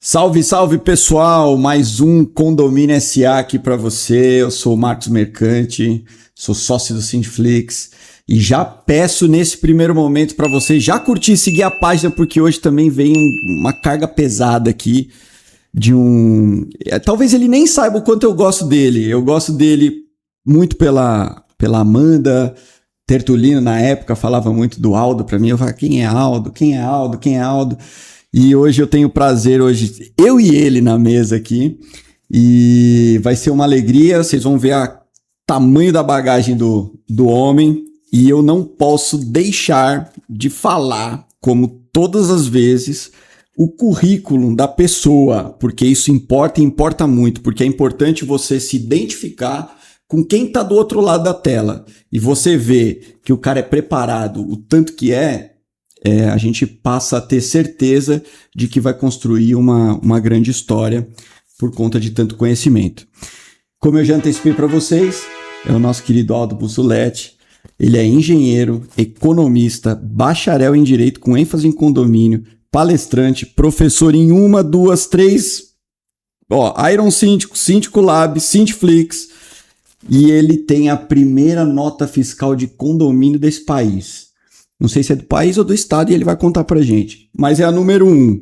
Salve, salve pessoal, mais um Condomínio SA aqui para você. Eu sou o Marcos Mercante, sou sócio do Sindflix e já peço nesse primeiro momento para você já curtir e seguir a página, porque hoje também vem uma carga pesada aqui de talvez ele nem saiba o quanto eu gosto dele. Eu gosto dele muito pela Amanda Tertulino, na época falava muito do Aldo para mim. Eu falava, quem é Aldo? Quem é Aldo? Quem é Aldo? E hoje eu tenho o prazer, eu e ele na mesa aqui, e vai ser uma alegria, vocês vão ver o tamanho da bagagem do homem, e eu não posso deixar de falar, como todas as vezes, o currículo da pessoa, porque isso importa e importa muito, porque é importante você se identificar com quem está do outro lado da tela, e você vê que o cara é preparado, o tanto que a gente passa a ter certeza de que vai construir uma grande história por conta de tanto conhecimento. Como eu já antecipei para vocês, é o nosso querido Aldo Bussoleti. Ele é engenheiro, economista, bacharel em Direito com ênfase em condomínio, palestrante, professor em 1, 2, 3, Iron Síndico, Síndico Lab, Sindflix, e ele tem a primeira nota fiscal de condomínio desse país. Não sei se é do país ou do estado e ele vai contar pra gente. Mas é a número 1.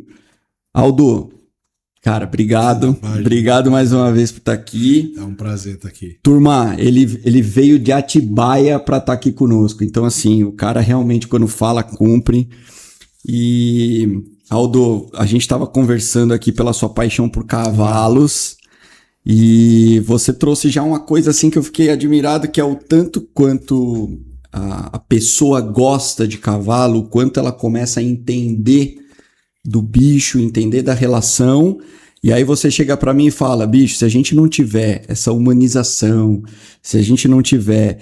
Aldo, cara, obrigado. Obrigado mais uma vez por estar aqui. É um prazer estar aqui. Turma, ele veio de Atibaia pra estar aqui conosco. Então, assim, o cara realmente, quando fala, cumpre. E, Aldo, a gente estava conversando aqui pela sua paixão por cavalos. E você trouxe já uma coisa assim que eu fiquei admirado, que é o tanto quanto a pessoa gosta de cavalo, o quanto ela começa a entender do bicho, entender da relação, e aí você chega para mim e fala, bicho, se a gente não tiver essa humanização, se a gente não tiver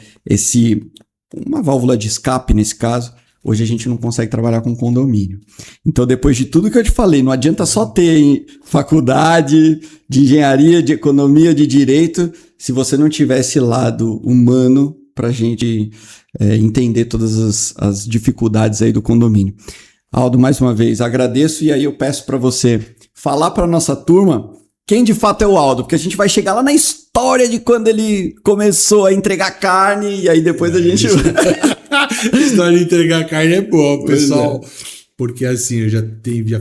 uma válvula de escape nesse caso, hoje a gente não consegue trabalhar com condomínio. Então, depois de tudo que eu te falei, não adianta só ter faculdade de engenharia, de economia, de direito, se você não tiver esse lado humano para a gente entender todas as dificuldades aí do condomínio. Aldo, mais uma vez, agradeço, e aí eu peço para você falar para nossa turma quem de fato é o Aldo, porque a gente vai chegar lá na história de quando ele começou a entregar carne, e aí depois a gente... A história de entregar carne é boa, pessoal. Porque assim, eu já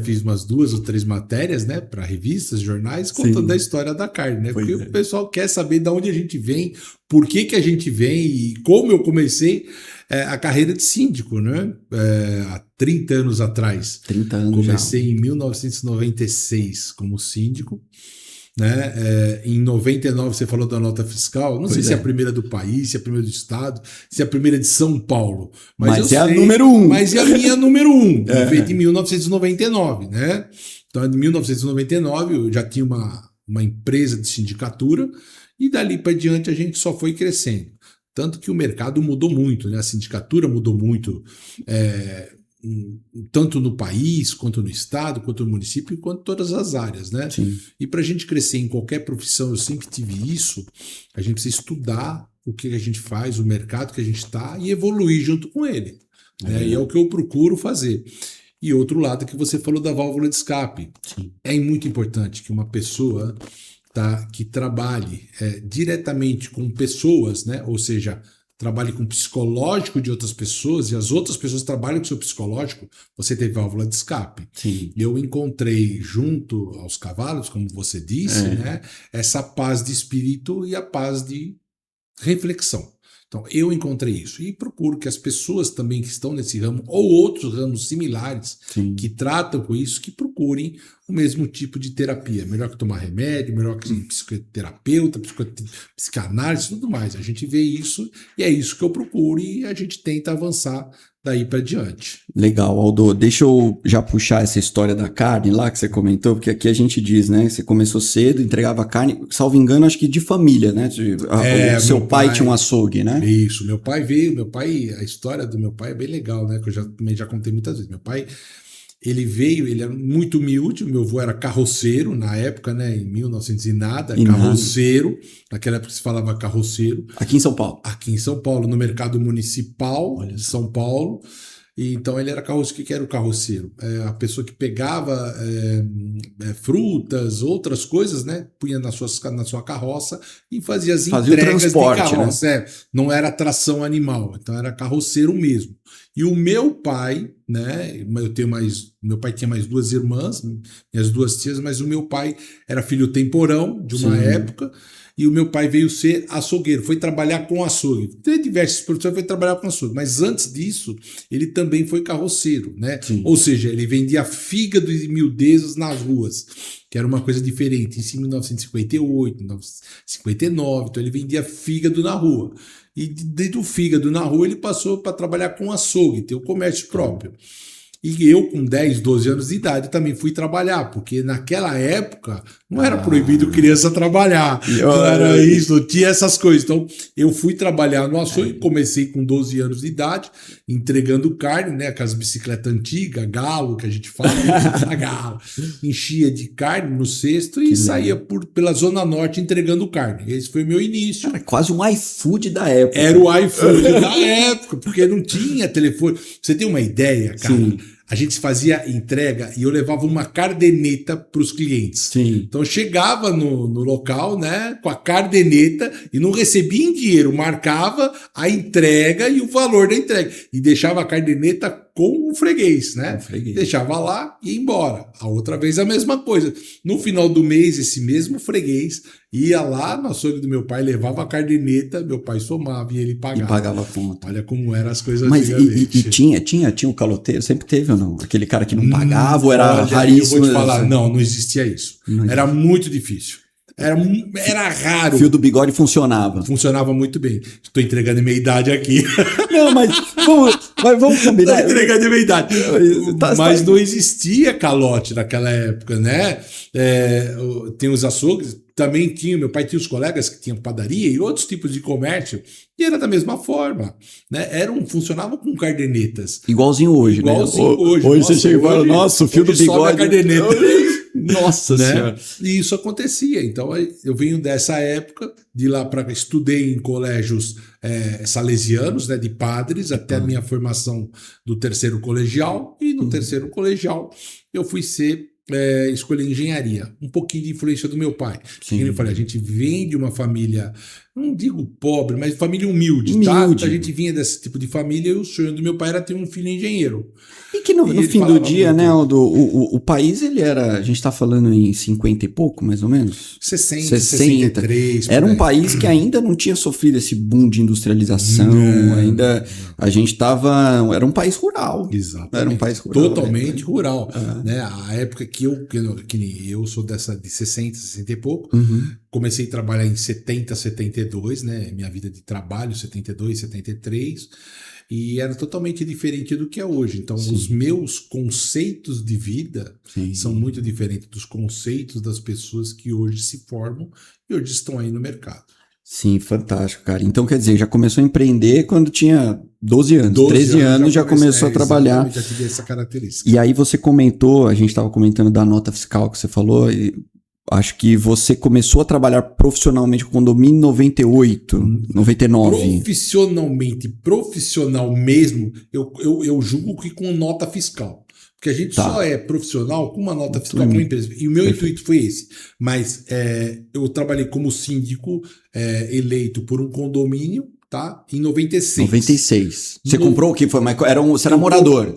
fiz umas 2 ou 3 matérias, né, para revistas, jornais, contando da história da carne, né? Porque o pessoal quer saber de onde a gente vem, por que a gente vem e como eu comecei a carreira de síndico, né? Há 30 anos atrás. 30 anos comecei em 1996 como síndico. Né? Em 99 você falou da nota fiscal, não sei se é a primeira do país, se é a primeira do estado, se é a primeira de São Paulo, mas a número 1. Mas é a minha número 1, feita em 1999, né? Então, em 1999 eu já tinha uma empresa de sindicatura e dali para diante a gente só foi crescendo, tanto que o mercado mudou muito, né? A sindicatura mudou muito, tanto no país, quanto no estado, quanto no município, quanto em todas as áreas, né? Sim. E para a gente crescer em qualquer profissão, eu sempre tive isso, a gente precisa estudar o que a gente faz, o mercado que a gente está e evoluir junto com ele. Né? E é o que eu procuro fazer. E outro lado que você falou da válvula de escape. Sim. É muito importante que uma pessoa que trabalhe diretamente com pessoas, né? Ou seja, trabalhe com o psicológico de outras pessoas e as outras pessoas trabalham com o seu psicológico, você tem válvula de escape. Sim. Eu encontrei junto aos cavalos, como você disse, né, essa paz de espírito e a paz de reflexão. Então, eu encontrei isso e procuro que as pessoas também que estão nesse ramo ou outros ramos similares que tratam com isso, que procurem o mesmo tipo de terapia. Melhor que tomar remédio, melhor que psicoterapeuta, psicanálise, tudo mais. A gente vê isso e é isso que eu procuro e a gente tenta avançar daí para diante. Legal, Aldo. Deixa eu já puxar essa história da carne lá que você comentou, porque aqui a gente diz, né? Você começou cedo, entregava carne, salvo engano, acho que de família, né? O seu pai tinha um açougue, né? Isso, a história do meu pai é bem legal, né? Que eu já contei muitas vezes. Meu pai, ele era muito humilde, meu avô era carroceiro na época, né? Em 1900 e nada, carroceiro. Naquela época se falava carroceiro. Aqui em São Paulo? Aqui em São Paulo, no mercado municipal de São Paulo. E então ele era carroceiro. O que era o carroceiro? A pessoa que pegava frutas, outras coisas, né? Punha na sua carroça e fazia as Fazia o entregas de transporte, carroça. Não era tração animal, então era carroceiro mesmo. E o meu pai, né? Meu pai tinha mais 2 irmãs, minhas 2 tias, mas o meu pai era filho temporão de uma época. E o meu pai veio ser açougueiro, foi trabalhar com açougue. Tem diversas profissões, foi trabalhar com açougue. Mas antes disso, ele também foi carroceiro, né? Sim. Ou seja, ele vendia fígado e miudezas nas ruas, que era uma coisa diferente. Isso em 1958, 1959, então ele vendia fígado na rua. E do fígado na rua ele passou para trabalhar com açougue, ter o comércio próprio. E eu, com 10, 12 anos de idade, também fui trabalhar, porque naquela época não era proibido criança trabalhar. Não era isso, não tinha essas coisas. Então, eu fui trabalhar no açougue, comecei com 12 anos de idade, entregando carne, né? Aquelas bicicletas antigas, galo, que a gente fala, galo. Enchia de carne no cesto e saía pela Zona Norte entregando carne. Esse foi o meu início. Era quase um iFood da época. Era o iFood da época, porque não tinha telefone. Você tem uma ideia, cara? Sim. A gente fazia entrega e eu levava uma cardeneta para os clientes. Sim. Então eu chegava no local, né, com a cardeneta e não recebia em dinheiro, marcava a entrega e o valor da entrega e deixava a cardeneta com o freguês, né? Deixava lá e ia embora. A outra vez a mesma coisa. No final do mês, esse mesmo freguês ia lá no açougue do meu pai, levava a cardeneta, meu pai somava e ele pagava. E pagava a conta. Olha como eram as coisas Mas antigamente. e tinha o caloteiro? Sempre teve ou não? Aquele cara que não pagava ou era raríssimo? Eu vou te falar, não existia isso. Era muito difícil. Era raro. O fio do bigode funcionava. Funcionava muito bem. Estou entregando minha idade aqui. Não, mas vamos combinar. Estou entregando minha idade. Mas não existia calote naquela época, né? Tem os açougues, também tinha. Meu pai tinha os colegas que tinham padaria e outros tipos de comércio. E era da mesma forma, né? Funcionava com cardenetas. Igualzinho hoje, Igualzinho né? hoje. Hoje você chega e fala, nossa, o fio do bigode. Cardeneta. Nossa Senhora. E isso acontecia. Então, eu venho dessa época, de lá para estudei em colégios salesianos, né, de padres, até a minha formação do 3º colegial. E no 3º colegial, eu fui escolher engenharia. Um pouquinho de influência do meu pai. Eu falei, a gente vem de uma família, não digo pobre, mas família humilde. Tá? A gente vinha desse tipo de família e o sonho do meu pai era ter um filho engenheiro. E que no fim do dia, né, o país, ele era, a gente está falando em 50 e pouco, mais ou menos? 60. 63. Era um país que ainda não tinha sofrido esse boom de industrialização, a gente estava, era um país rural. Exatamente. Era um país rural. Totalmente rural. Né? A época que eu sou de 60 e pouco, comecei a trabalhar em 70, 72, né? Minha vida de trabalho, 72, 73. E era totalmente diferente do que é hoje. Então, os meus conceitos de vida são muito diferentes dos conceitos das pessoas que hoje se formam e hoje estão aí no mercado. Sim, fantástico, cara. Então, quer dizer, já começou a empreender quando tinha 12 anos, 13 anos já começou a trabalhar. Já tive essa característica. E aí você comentou, a gente estava comentando da nota fiscal que você falou, e acho que você começou a trabalhar profissionalmente com condomínio em 98, 99. Profissional mesmo, eu julgo que com nota fiscal. Porque a gente só é profissional com uma nota fiscal para uma empresa. E o meu intuito foi esse. Mas eu trabalhei como síndico eleito por um condomínio, tá? Em 96. 96. Você comprou o que? Você era morador?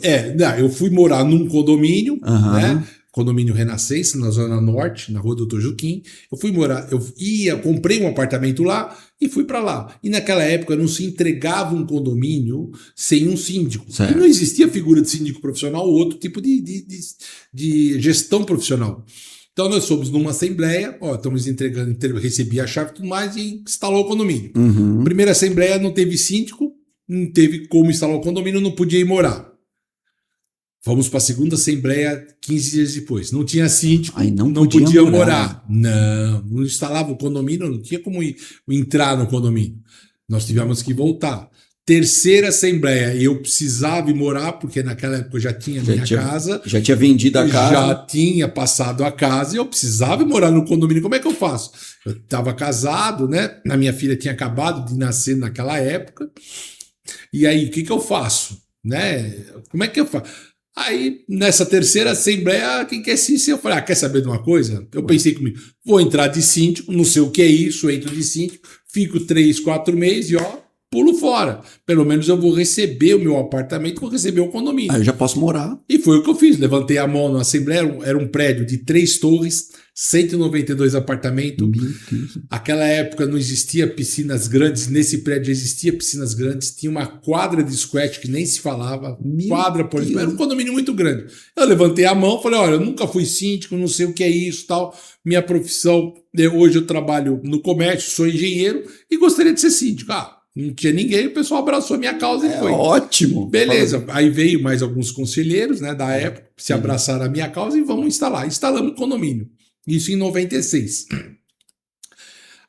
Eu fui morar num condomínio, né? Condomínio Renascença, na Zona Norte, na Rua Doutor Juquim. Eu fui morar, comprei um apartamento lá e fui para lá. E naquela época não se entregava um condomínio sem um síndico. Certo. E não existia figura de síndico profissional ou outro tipo de gestão profissional. Então nós fomos numa assembleia, estamos entregando, recebi a chave e tudo mais e instalou o condomínio. Primeira assembleia não teve síndico, não teve como instalar o condomínio, não podia ir morar. Vamos para a segunda assembleia 15 dias depois. Não tinha síndico, não podia morar. Não instalava o condomínio, não tinha como entrar no condomínio. Nós tivemos que voltar. Terceira assembleia, eu precisava ir morar, porque naquela época eu já tinha minha casa. Já tinha vendido a casa. Já tinha passado a casa e eu precisava ir morar no condomínio. Como é que eu faço? Eu estava casado, né? A minha filha tinha acabado de nascer naquela época. E aí, o que eu faço? né? Como é que eu faço? Aí, nessa terceira assembleia, quem quer síndico? Eu falei, quer saber de uma coisa? Eu pensei comigo, vou entrar de síndico, não sei o que é isso, entro de síndico, fico 3, 4 meses e pulo fora. Pelo menos eu vou receber o meu apartamento, vou receber o condomínio. Aí eu já posso morar. E foi o que eu fiz. Levantei a mão na Assembleia, era um prédio de 3 torres, 192 apartamentos. Aquela época não existia piscinas grandes, nesse prédio existia piscinas grandes, tinha uma quadra de squash que nem se falava, quadra política, era um condomínio muito grande. Eu levantei a mão, falei, olha, eu nunca fui síndico, não sei o que é isso, tal. Minha profissão, hoje eu trabalho no comércio, sou engenheiro e gostaria de ser síndico. Não tinha ninguém, o pessoal abraçou a minha causa e foi. Ótimo. Beleza. Aí veio mais alguns conselheiros, né, da época, se abraçaram a minha causa e vamos instalar. Instalamos o condomínio. Isso em 96.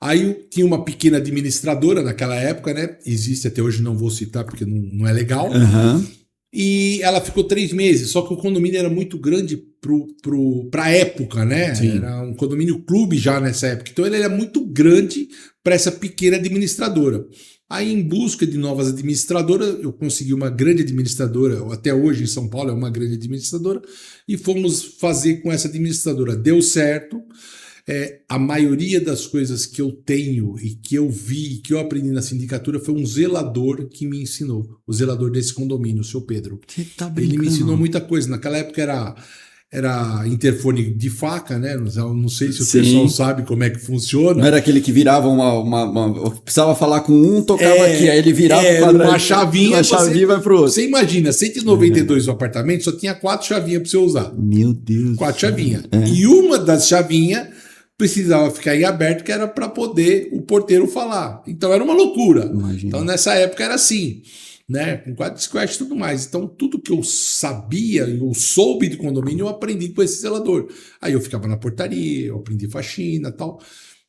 Aí tinha uma pequena administradora naquela época, né? Existe até hoje, não vou citar porque não é legal. E ela ficou 3 meses, só que o condomínio era muito grande para a época, né? Sim. Era um condomínio clube já nessa época. Então ele era muito grande para essa pequena administradora. Aí, em busca de novas administradoras, eu consegui uma grande administradora, até hoje em São Paulo é uma grande administradora, e fomos fazer com essa administradora. Deu certo. A maioria das coisas que eu tenho e que eu vi, que eu aprendi na sindicatura, foi um zelador que me ensinou. O zelador desse condomínio, o seu Pedro. Você tá brincando? Ele me ensinou muita coisa. Naquela época era interfone de faca, né? Não sei se o pessoal sabe como é que funciona. Não era aquele que virava precisava falar com um, tocava aqui, aí ele virava uma chavinha. Uma chavinha vai pro outro. Você imagina, 192 apartamentos, só tinha 4 chavinhas para você usar. Meu Deus. 4 chavinhas. E uma das chavinhas precisava ficar em aberto, que era para poder o porteiro falar. Então era uma loucura. Imagina. Então nessa época era assim, né? Com quadro de squash e tudo mais. Então tudo que eu sabia, eu soube de condomínio, eu aprendi com esse zelador. Aí eu ficava na portaria, eu aprendi faxina e tal.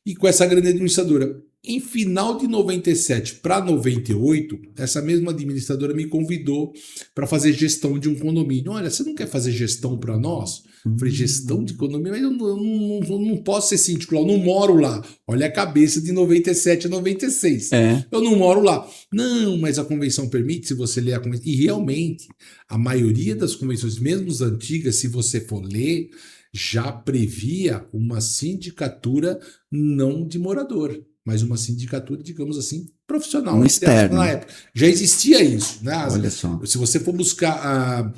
E com essa grande administradora. Em final de 97 para 98, essa mesma administradora me convidou para fazer gestão de um condomínio. Olha, você não quer fazer gestão para nós? Eu falei, gestão de condomínio? Mas eu não posso ser síndico lá, eu não moro lá. Olha a cabeça de 97 a 96. Eu não moro lá. Não, mas a convenção permite, se você ler a convenção. E realmente, a maioria das convenções, mesmo as antigas, se você for ler, já previa uma sindicatura não de morador, mas uma sindicatura, digamos assim, profissional. Externo. Na época. Já existia isso. Né? Olha só. Se você for buscar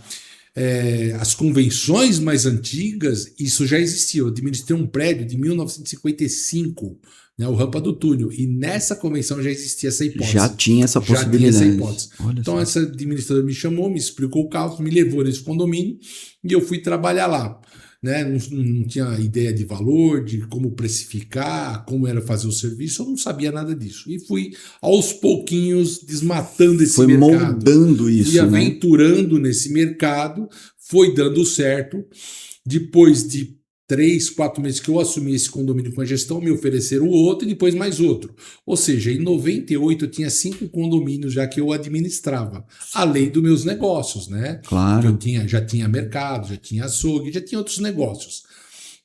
as convenções mais antigas, isso já existia. Eu administrei um prédio de 1955, né, o Rampa do Túnel, e nessa convenção já existia essa hipótese. Já tinha essa possibilidade. Já tinha essa hipótese. Então só. essa administradora me chamou, me explicou o caso, me levou nesse condomínio e eu fui trabalhar lá. Né? Não tinha ideia de valor, de como precificar, como era fazer o serviço, eu não sabia nada disso. E fui, aos pouquinhos, desmatando esse mercado. Foi moldando isso, e aventurando nesse mercado, foi dando certo. Depois de 3, 4 meses que eu assumi esse condomínio com a gestão, me ofereceram o outro e depois mais outro. Ou seja, em 98 eu tinha 5 condomínios já que eu administrava, além dos meus negócios, né? Claro. Já tinha mercado, já tinha açougue, já tinha outros negócios.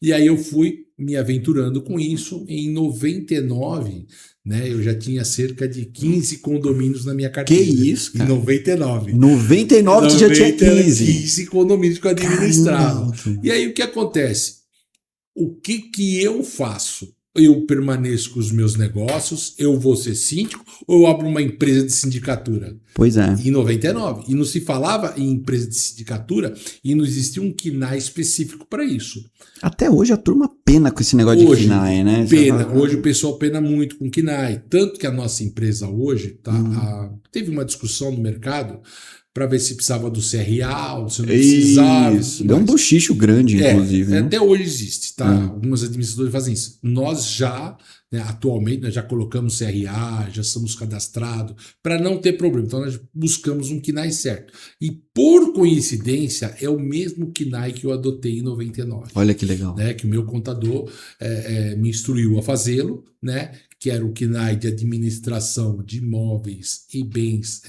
E aí eu fui me aventurando com isso. Em 99, né, eu já tinha cerca de 15 condomínios na minha carteira. Que isso, cara? Em 99. 99 tu já tinha 15. 15 condomínios que eu administrava. Caramba. E aí o que acontece? O que eu faço? Eu permaneço com os meus negócios, eu vou ser síndico ou eu abro uma empresa de sindicatura? Pois é. Em 99. E não se falava em empresa de sindicatura e não existia um KNAI específico para isso. Até hoje a turma pena com esse negócio de KNAI, né? Pena. Hoje o pessoal pena muito com KNAI. Tanto que a nossa empresa hoje teve uma discussão no mercado para ver se precisava do CRA ou se não precisava. Isso, deu um bochicho grande, inclusive. Né? Até hoje existe, tá? Algumas administradoras fazem isso. Nós já, né, atualmente, nós já colocamos CRA, já somos cadastrados, para não ter problema. Então, nós buscamos um KNAI certo. E, por coincidência, é o mesmo KNAI que eu adotei em 99. Olha que legal. Né, que o meu contador me instruiu a fazê-lo, né? Que era o KNAI de administração de imóveis e bens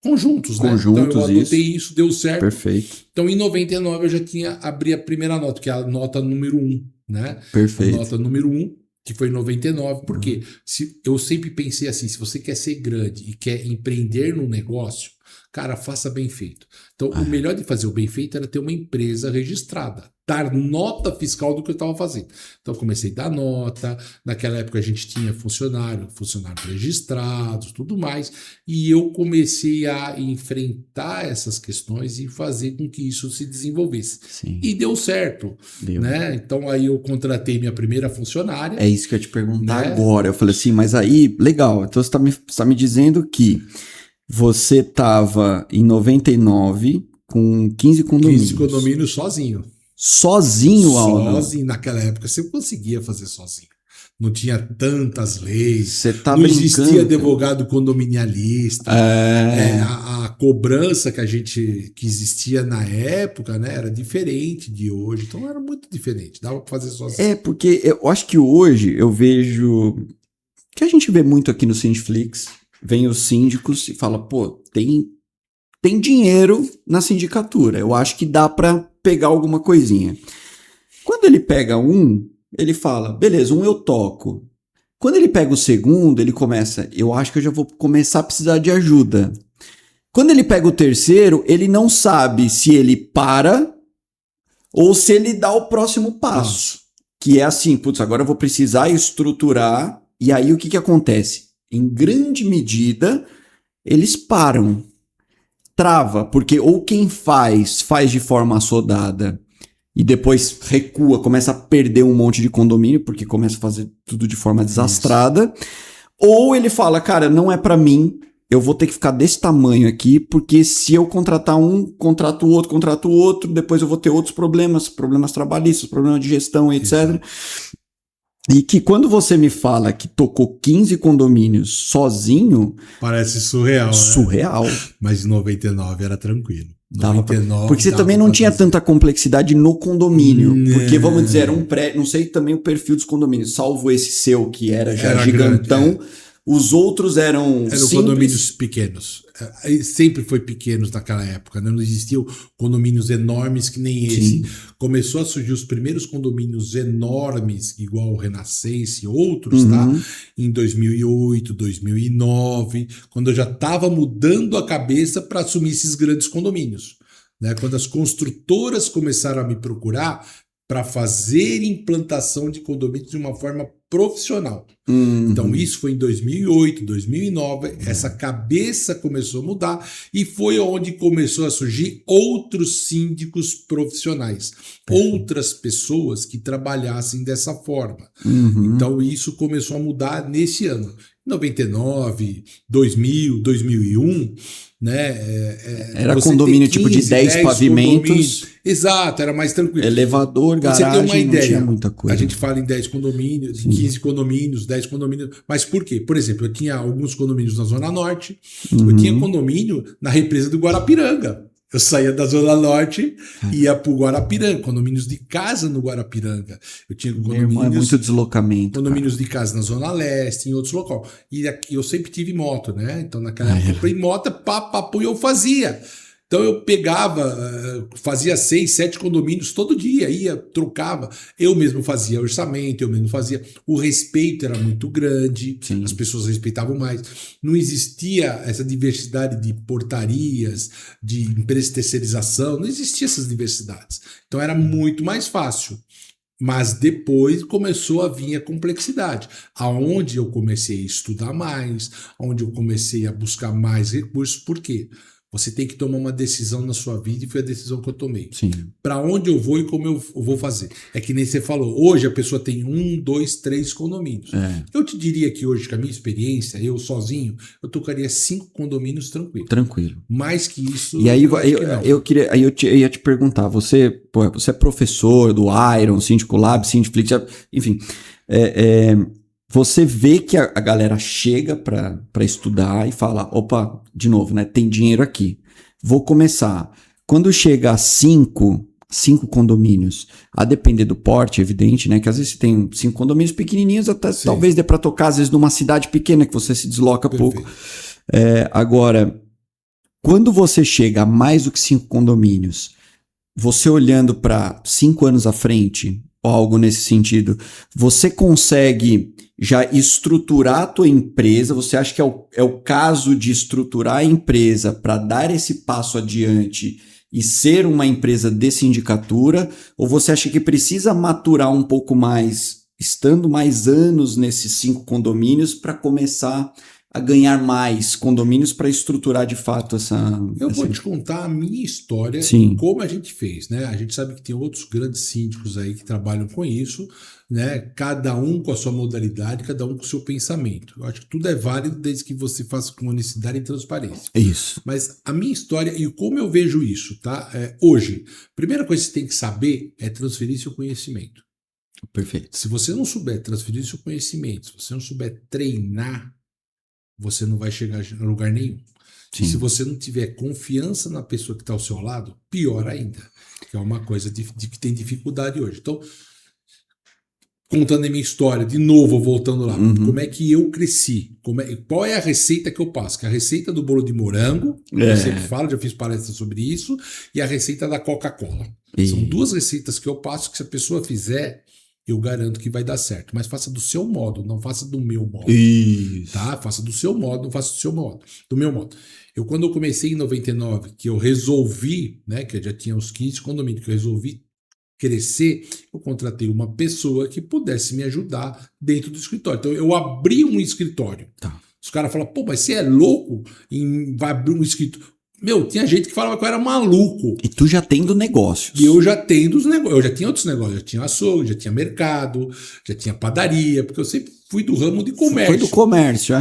conjuntos, né? Então eu adotei isso, deu certo. Perfeito. Então em 99 eu já abri a primeira nota, que é a nota número 1, né? Perfeito. A nota número 1, que foi em 99, porque eu sempre pensei assim, se você quer ser grande e quer empreender no negócio, Cara, faça bem feito. Então, o melhor de fazer o bem feito era ter uma empresa registrada, dar nota fiscal do que eu estava fazendo. Então, eu comecei a dar nota. Naquela época, a gente tinha funcionários registrados, tudo mais. E eu comecei a enfrentar essas questões e fazer com que isso se desenvolvesse. Sim. E deu certo. Né? Então, aí eu contratei minha primeira funcionária. É isso que eu ia te perguntar agora. Eu falei assim, mas aí, legal. Então, você tá me dizendo que você estava em 99 com 15 condomínios. 15 condomínios sozinho. Sozinho, Aldo? Sozinho. Naquela época você conseguia fazer sozinho. Não tinha tantas leis. Você tá não brincando, existia advogado condominialista. A cobrança que existia na época, né, era diferente de hoje. Então era muito diferente. Dava para fazer sozinho. Porque eu acho que hoje eu vejo... que a gente vê muito aqui no Sindflix. Vem os síndicos e fala, pô, tem dinheiro na sindicatura. Eu acho que dá para pegar alguma coisinha. Quando ele pega um, ele fala, beleza, um eu toco. Quando ele pega o segundo, ele começa, eu acho que eu já vou começar a precisar de ajuda. Quando ele pega o terceiro, ele não sabe se ele para ou se ele dá o próximo passo. Que é assim, putz, agora eu vou precisar estruturar. E aí o que acontece? Em grande medida, eles param. Trava, porque ou quem faz de forma assodada e depois recua, começa a perder um monte de condomínio, porque começa a fazer tudo de forma desastrada. Ou ele fala, cara, não é pra mim, eu vou ter que ficar desse tamanho aqui, porque se eu contratar um, contrato o outro, depois eu vou ter outros problemas trabalhistas, problemas de gestão, etc. E que quando você me fala que tocou 15 condomínios sozinho... Parece surreal, surreal. Né? Mas em 99 era tranquilo. Porque você também não tinha tanta complexidade no condomínio. Porque, vamos dizer, era um prédio... Não sei também o perfil dos condomínios. Salvo esse seu, que era gigantão. Grande, Os outros eram condomínios pequenos. Sempre foi pequenos naquela época, né? Não existiam condomínios enormes que nem esse. Sim. Começou a surgir os primeiros condomínios enormes, igual o Renascença e outros, tá? Em 2008, 2009, quando eu já estava mudando a cabeça para assumir esses grandes condomínios. Né? Quando as construtoras começaram a me procurar para fazer implantação de condomínios de uma forma profissional. Então isso foi em 2008, 2009, essa cabeça começou a mudar e foi onde começou a surgir outros síndicos profissionais, outras pessoas que trabalhassem dessa forma. Então isso começou a mudar nesse ano. 99, 2000, 2001, né? Era condomínio 15, tipo de 10 pavimentos. Exato, era mais tranquilo. Elevador, garagem, você ter uma ideia, não tinha muita coisa. A gente fala em 10 condomínios, 15 condomínios, 10 condomínios. Mas por quê? Por exemplo, eu tinha alguns condomínios na Zona Norte, eu tinha condomínio na represa do Guarapiranga. Eu saía da Zona Norte e ia para o Guarapiranga, condomínios de casa no Guarapiranga. Eu tinha condomínios, é muito deslocamento. Condomínios de casa na Zona Leste, em outros locais. E eu sempre tive moto, né? Então naquela época eu comprei moto, e eu fazia. Então eu pegava, fazia 6, 7 condomínios todo dia, ia, trocava. Eu mesmo fazia orçamento, eu mesmo fazia. O respeito era muito grande, Sim. As pessoas respeitavam mais. Não existia essa diversidade de portarias, de empresas de terceirização, não existia essas diversidades. Então era muito mais fácil. Mas depois começou a vir a complexidade, aonde eu comecei a estudar mais, onde eu comecei a buscar mais recursos. Por quê? Você tem que tomar uma decisão na sua vida e foi a decisão que eu tomei. Para onde eu vou e como eu vou fazer. É que nem você falou, hoje a pessoa tem 1, 2, 3 condomínios. Eu te diria que hoje, com a minha experiência, eu sozinho, eu tocaria 5 condomínios tranquilo. Mais que isso... E aí eu ia te perguntar, você é professor do Iron, Síndico Lab, Sindflix, enfim... Você vê que a galera chega para estudar e fala, opa, de novo, né? Tem dinheiro aqui. Vou começar. Quando chega a 5 condomínios, a depender do porte, evidente, né? Que às vezes você tem 5 condomínios pequenininhos, até Sim. talvez dê para tocar, às vezes, numa cidade pequena que você se desloca pouco. Agora, quando você chega a mais do que 5 condomínios, você olhando para 5 anos à frente... ou algo nesse sentido, você consegue já estruturar a tua empresa? Você acha que é o caso de estruturar a empresa para dar esse passo adiante e ser uma empresa de sindicatura? Ou você acha que precisa maturar um pouco mais, estando mais anos nesses 5 condomínios, para começar a ganhar mais condomínios para estruturar de fato essa... Eu vou te contar a minha história Sim. e como a gente fez, né? A gente sabe que tem outros grandes síndicos aí que trabalham com isso, né? Cada um com a sua modalidade, cada um com o seu pensamento. Eu acho que tudo é válido desde que você faça com honestidade e transparência. Isso. Mas a minha história e como eu vejo isso, tá? Hoje, a primeira coisa que você tem que saber é transferir seu conhecimento. Perfeito. Se você não souber transferir seu conhecimento, se você não souber treinar, você não vai chegar a lugar nenhum. Sim. E se você não tiver confiança na pessoa que está ao seu lado, pior ainda, que é uma coisa de que tem dificuldade hoje. Então, contando a minha história, de novo, voltando lá, como é que eu cresci? Qual é a receita que eu passo? Que é a receita do bolo de morango, eu sempre falo, já fiz palestra sobre isso, e a receita da Coca-Cola. São 2 receitas que eu passo que se a pessoa fizer, eu garanto que vai dar certo. Mas faça do seu modo, não faça do meu modo. Isso. Tá? Faça do seu modo, não faça do seu modo. Do meu modo. Quando eu comecei em 99, que eu resolvi, né, que eu já tinha uns 15 condomínios, que eu resolvi crescer, eu contratei uma pessoa que pudesse me ajudar dentro do escritório. Então, eu abri um escritório. Tá. Os caras falam, pô, mas você é louco? Vai abrir um escritório. Meu, tinha gente que falava que eu era maluco. E tu já tendo negócios. E eu já tendo os negócios. Eu já tinha outros negócios. Já tinha açougue, já tinha mercado, já tinha padaria, porque eu sempre fui do ramo de comércio. Foi do comércio,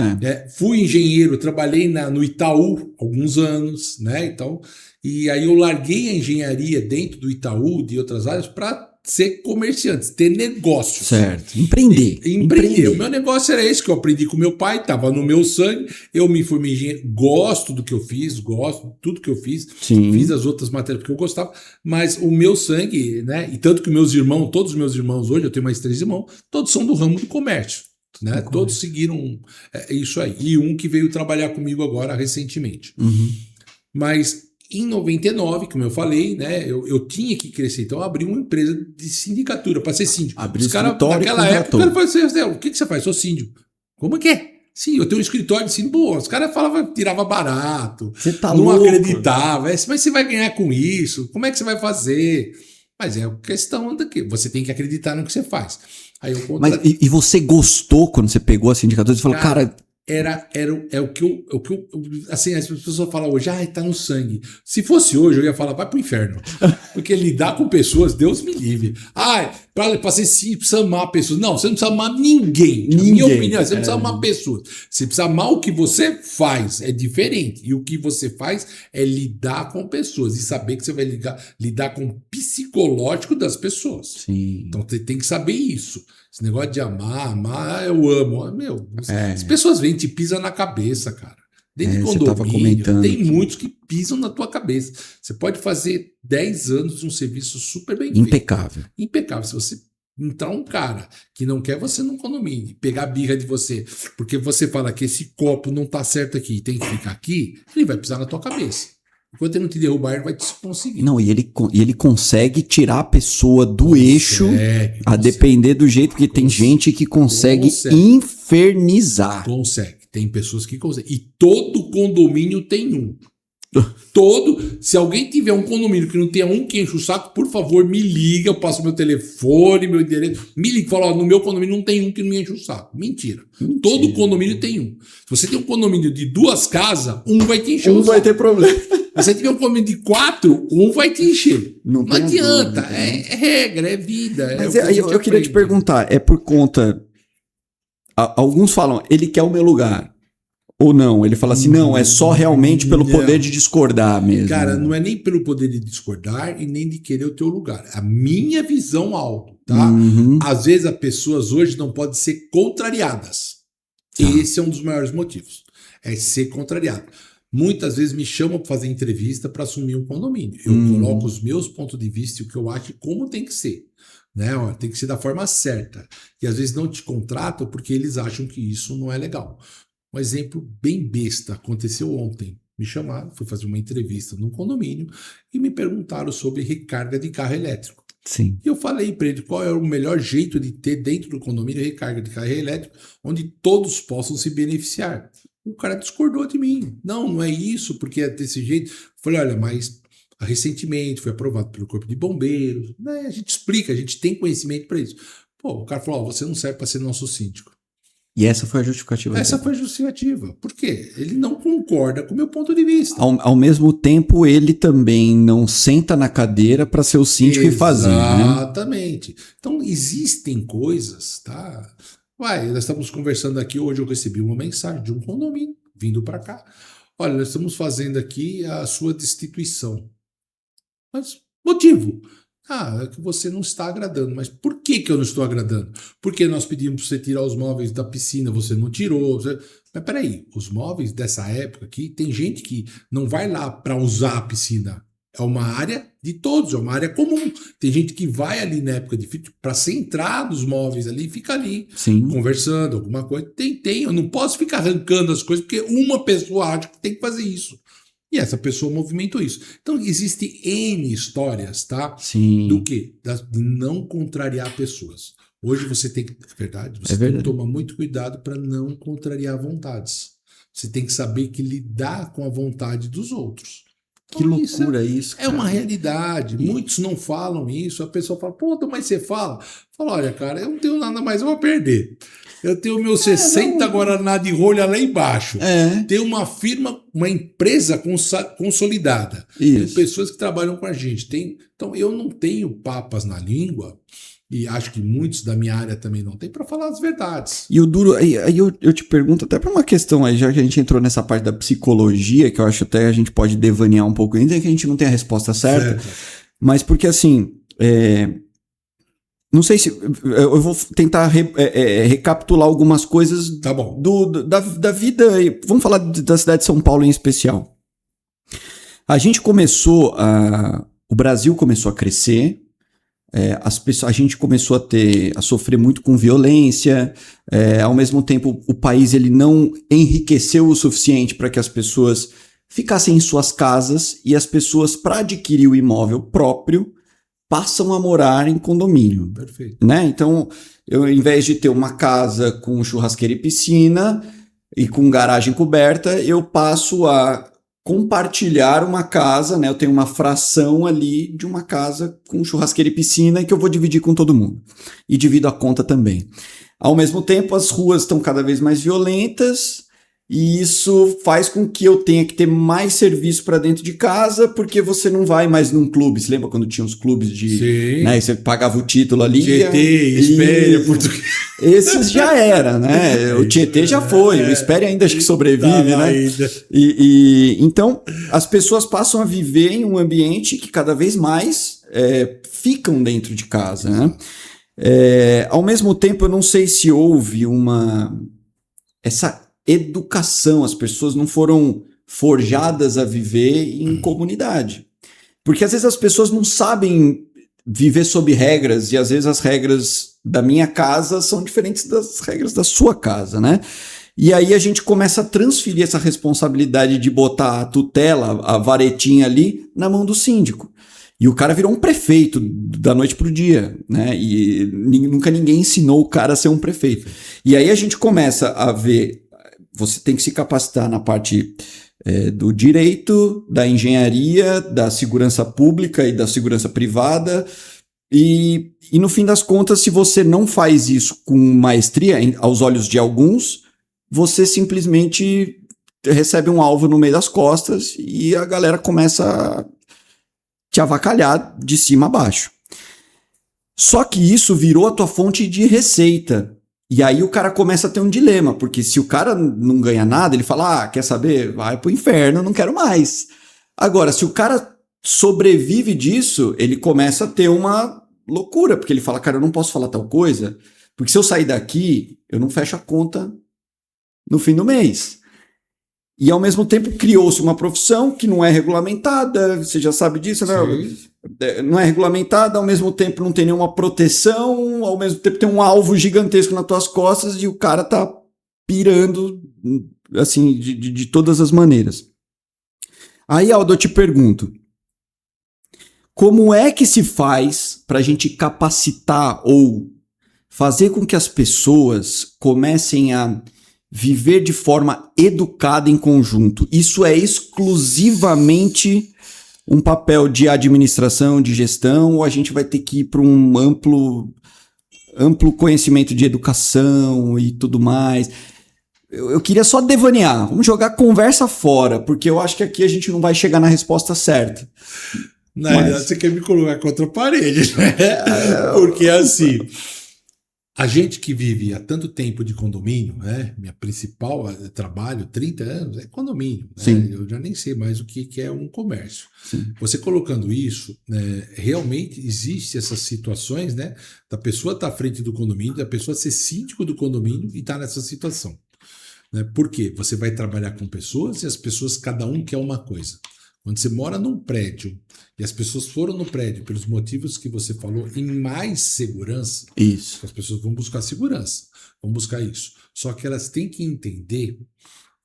Fui engenheiro, trabalhei no Itaú alguns anos, né? Então, e aí eu larguei a engenharia dentro do Itaú, de outras áreas, para ser comerciante, ter negócios. Certo. Empreender. Empreender. O meu negócio era esse que eu aprendi com meu pai, estava no meu sangue. Eu me formei engenheiro, gosto do que eu fiz, gosto de tudo que eu fiz. Sim. Fiz as outras matérias porque eu gostava, mas o meu sangue, né? E tanto que meus irmãos, todos os meus irmãos hoje, eu tenho mais 3 irmãos, todos são do ramo do comércio. Né? Todos seguiram isso aí. E um que veio trabalhar comigo agora recentemente. Mas em 99, como eu falei, né, eu tinha que crescer. Então eu abri uma empresa de sindicatura para ser síndico. Abri Os caras, naquela época, o cara falou assim, o que você faz? Sou síndico. Como é que é? Sim, eu tenho um escritório de síndico. Pô, os caras falavam, tirava barato. Você tá não louco. Acreditava. Mas você vai ganhar com isso? Como é que você vai fazer? Mas é questão daqui. Você tem que acreditar no que você faz. Aí eu Mas e você gostou quando você pegou a sindicatura? Você falou, cara... É o que eu. Assim, as pessoas falam hoje, tá no sangue. Se fosse hoje, eu ia falar, vai pro inferno. Porque lidar com pessoas, Deus me livre. Pra ser sim, precisa amar pessoas. Não, você não precisa amar ninguém. Na minha opinião, você não precisa amar pessoas. Você precisa amar o que você faz. É diferente. E o que você faz é lidar com pessoas e saber que você vai lidar com o psicológico das pessoas. Sim. Então você tem que saber isso. Esse negócio de amar, eu amo. Meu, as pessoas vêm e te pisam na cabeça, cara. Dentro de condomínio, tem muitos que pisam na tua cabeça. Você pode fazer 10 anos de um serviço super bem feito. Impecável. Se você entrar um cara que não quer você num condomínio, pegar a birra de você, porque você fala que esse copo não tá certo aqui e tem que ficar aqui, ele vai pisar na tua cabeça. Enquanto ele não te derrubar, ele vai te conseguir. Não, e ele consegue tirar a pessoa do eixo, a depender do jeito, porque tem gente que consegue infernizar. Consegue. Tem pessoas que conseguem. E todo condomínio tem um. Se alguém tiver um condomínio que não tenha um que enche o saco, por favor, me liga, eu passo meu telefone, meu endereço. Me liga e fala, no meu condomínio não tem um que não me enche o saco. Mentira. Todo condomínio tem um. Se você tem um condomínio de 2 casas, um vai te encher o saco. Um vai ter problema. Se você tiver um condomínio de 4, um vai te encher. Não adianta. É regra, é vida. Mas eu queria te perguntar, é por conta... Alguns falam, ele quer o meu lugar. Ou não, ele fala assim, não, é só realmente pelo poder de discordar mesmo. Cara, não é nem pelo poder de discordar e nem de querer o teu lugar. A minha visão alto, tá? Às vezes as pessoas hoje não podem ser contrariadas. Esse é um dos maiores motivos. É ser contrariado. Muitas vezes me chamam para fazer entrevista para assumir um condomínio. Eu coloco os meus pontos de vista e o que eu acho e como tem que ser. Né? Tem que ser da forma certa. E às vezes não te contratam porque eles acham que isso não é legal. Um exemplo bem besta aconteceu ontem. Me chamaram, fui fazer uma entrevista num condomínio e me perguntaram sobre recarga de carro elétrico. Sim. E eu falei para ele qual é o melhor jeito de ter dentro do condomínio recarga de carro elétrico, onde todos possam se beneficiar. O cara discordou de mim. Não é isso, porque é desse jeito. Eu falei, olha, mas recentemente foi aprovado pelo Corpo de Bombeiros. Né? A gente explica, a gente tem conhecimento para isso. Pô, o cara falou, você não serve para ser nosso síndico. E essa foi a justificativa Essa dele. foi a justificativa. Por quê? Ele não concorda com o meu ponto de vista. Ao mesmo tempo, ele também não senta na cadeira para ser o síndico e fazer, né? Exatamente. Então, existem coisas, tá? Nós estamos conversando aqui, hoje eu recebi uma mensagem de um condomínio vindo para cá. Olha, nós estamos fazendo aqui a sua destituição. Mas, motivo? É que você não está agradando. Mas por que eu não estou agradando? Porque nós pedimos para você tirar os móveis da piscina, você não tirou. Mas peraí, os móveis dessa época aqui, tem gente que não vai lá para usar a piscina. É uma área de todos, é uma área comum. Tem gente que vai ali na época de frio para centrar nos móveis ali e fica ali, Sim. conversando, alguma coisa. Tem. Eu não posso ficar arrancando as coisas porque uma pessoa acha que tem que fazer isso. E essa pessoa movimentou isso. Então, existem N histórias, tá? Sim. Do quê? De não contrariar pessoas. Hoje você tem que, você tem que tomar muito cuidado para não contrariar vontades. Você tem que saber que lidar com a vontade dos outros. Então, que loucura isso. É uma realidade. Muitos não falam isso. A pessoa fala, mas você fala? Fala, olha, cara, eu não tenho nada mais a perder. Eu tenho meus 60 Guaraná de rolha lá embaixo. Tem uma firma, uma empresa consolidada. Tem pessoas que trabalham com a gente. Então, eu não tenho papas na língua, e acho que muitos da minha área também não tem, para falar as verdades. E o duro, aí eu te pergunto até para uma questão aí, já que a gente entrou nessa parte da psicologia, que eu acho até a gente pode devanear um pouco, ainda que a gente não tenha a resposta certa. Mas porque assim... Não sei se... Eu vou tentar recapitular algumas coisas tá bom. Da vida... Vamos falar da cidade de São Paulo em especial. A gente começou o Brasil começou a crescer, a gente começou a sofrer muito com violência, ao mesmo tempo o país ele não enriqueceu o suficiente para que as pessoas ficassem em suas casas, e as pessoas, para adquirir o imóvel próprio, passam a morar em condomínio. Perfeito. Né? Então, eu, ao invés de ter uma casa com churrasqueira e piscina e com garagem coberta, eu passo a compartilhar uma casa, né? Eu tenho uma fração ali de uma casa com churrasqueira e piscina que eu vou dividir com todo mundo. E divido a conta também. Ao mesmo tempo, as ruas estão cada vez mais violentas, e isso faz com que eu tenha que ter mais serviço para dentro de casa, porque você não vai mais num clube. Você lembra quando tinha os clubes de... Sim. Né, você pagava o título ali. Tietê, Espéria, Português. Esses já era, né? O Tietê já foi, o Espéria ainda acho que sobrevive, né? Então, as pessoas passam a viver em um ambiente que cada vez mais ficam dentro de casa, né? Ao mesmo tempo, eu não sei se houve essa educação, as pessoas não foram forjadas a viver em comunidade. Porque às vezes as pessoas não sabem viver sob regras, e às vezes as regras da minha casa são diferentes das regras da sua casa, né? E aí a gente começa a transferir essa responsabilidade de botar a tutela, a varetinha ali, na mão do síndico. E o cara virou um prefeito da noite pro dia, né? E nunca ninguém ensinou o cara a ser um prefeito. E aí a gente começa a ver, você tem que se capacitar na parte do direito, da engenharia, da segurança pública e da segurança privada. E no fim das contas, se você não faz isso com maestria, aos olhos de alguns, você simplesmente recebe um alvo no meio das costas e a galera começa a te avacalhar de cima a baixo. Só que isso virou a tua fonte de receita. E aí o cara começa a ter um dilema, porque se o cara não ganha nada, ele fala, quer saber? Vai pro inferno, não quero mais. Agora, se o cara sobrevive disso, ele começa a ter uma loucura, porque ele fala, cara, eu não posso falar tal coisa, porque se eu sair daqui, eu não fecho a conta no fim do mês. E ao mesmo tempo criou-se uma profissão que não é regulamentada, você já sabe disso, né? Não é regulamentada, ao mesmo tempo não tem nenhuma proteção, ao mesmo tempo tem um alvo gigantesco nas tuas costas e o cara tá pirando, assim, de todas as maneiras. Aí, Aldo, eu te pergunto, Como é que se faz para a gente capacitar ou fazer com que as pessoas comecem a viver de forma educada em conjunto? Isso é exclusivamente um papel de administração, de gestão, ou a gente vai ter que ir para um amplo conhecimento de educação e tudo mais? Eu queria só devanear, vamos jogar conversa fora, porque eu acho que aqui a gente não vai chegar na resposta certa. Na verdade, você quer me colocar contra a parede, né? Porque assim, a gente que vive há tanto tempo de condomínio, né? Minha principal trabalho, 30 anos, é condomínio. Né? Eu já nem sei mais o que é um comércio. Sim. Você colocando isso, né, realmente existe essas situações, né? Da pessoa estar à frente do condomínio, da pessoa ser síndico do condomínio e estar nessa situação. Né? Por quê? Você vai trabalhar com pessoas e as pessoas, cada um quer uma coisa. Quando você mora num prédio e as pessoas foram no prédio pelos motivos que você falou, em mais segurança, isso. As pessoas vão buscar segurança, vão buscar isso. Só que elas têm que entender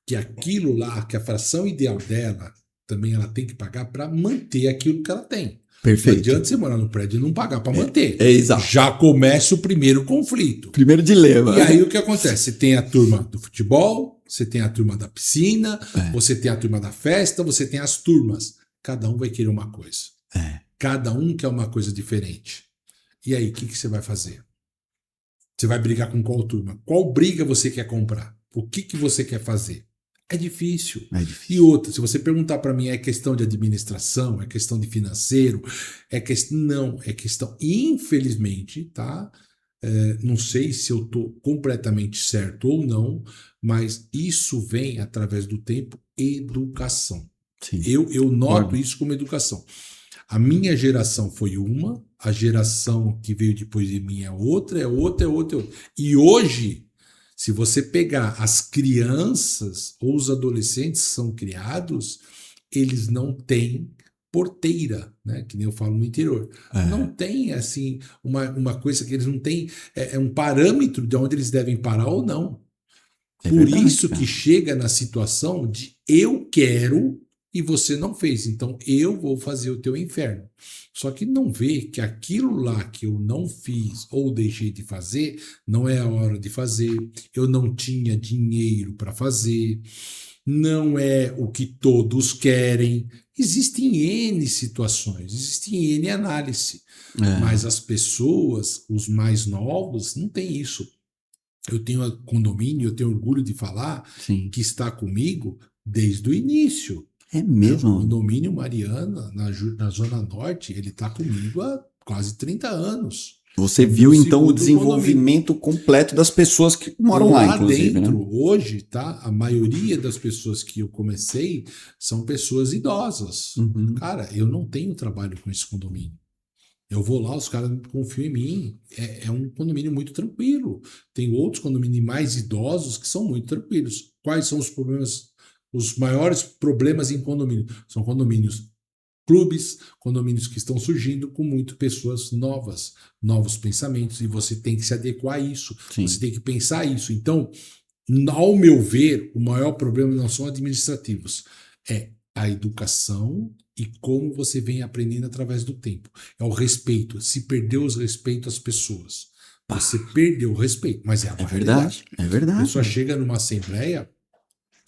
que aquilo lá, que a fração ideal dela, também ela tem que pagar para manter aquilo que ela tem. Perfeito. Não adianta você morar no prédio e não pagar para manter. Exato. Já começa o primeiro conflito. Primeiro dilema. E aí o que acontece? Você tem a turma do futebol, você tem a turma da piscina, você tem a turma da festa, você tem as turmas. Cada um vai querer uma coisa. Cada um quer uma coisa diferente. E aí, o que você vai fazer? Você vai brigar com qual turma? Qual briga você quer comprar? O que você quer fazer? É difícil. E outra, se você perguntar para mim, é questão de administração, é questão de financeiro, não, é questão, infelizmente, tá? Não sei se eu estou completamente certo ou não, mas isso vem através do tempo, educação. Sim. Eu noto isso como educação. A minha geração foi uma, a geração que veio depois de mim é outra. E hoje, se você pegar as crianças ou os adolescentes que são criados, eles não têm porteira, né? Que nem eu falo no interior. Não tem, assim, uma coisa que eles não têm, um parâmetro de onde eles devem parar ou não. Por verdade, isso que chega na situação de eu quero e você não fez, então eu vou fazer o teu inferno. Só que não vê que aquilo lá que eu não fiz ou deixei de fazer, não é a hora de fazer, eu não tinha dinheiro para fazer, não é o que todos querem. Existem N situações, existem N análise, mas as pessoas, os mais novos, não tem isso. Eu tenho condomínio, eu tenho orgulho de falar que está comigo desde o início. É mesmo? O condomínio Mariana, na Zona Norte, ele está comigo há quase 30 anos. Você viu, então, o desenvolvimento completo das pessoas que moram lá, inclusive, dentro, né? Hoje, tá? A maioria das pessoas que eu comecei são pessoas idosas. Cara, eu não tenho trabalho com esse condomínio. Eu vou lá, os caras confiam em mim. É um condomínio muito tranquilo. Tem outros condomínios mais idosos que são muito tranquilos. Quais são os problemas? Os maiores problemas em condomínio são condomínios clubes, condomínios que estão surgindo com muitas pessoas novas, novos pensamentos, e você tem que se adequar a isso, você tem que pensar isso. Então, ao meu ver, o maior problema não são administrativos, é a educação e como você vem aprendendo através do tempo. É o respeito, se perdeu o respeito às pessoas. Você perdeu o respeito, mas é a realidade. É verdade. A pessoa chega numa assembleia,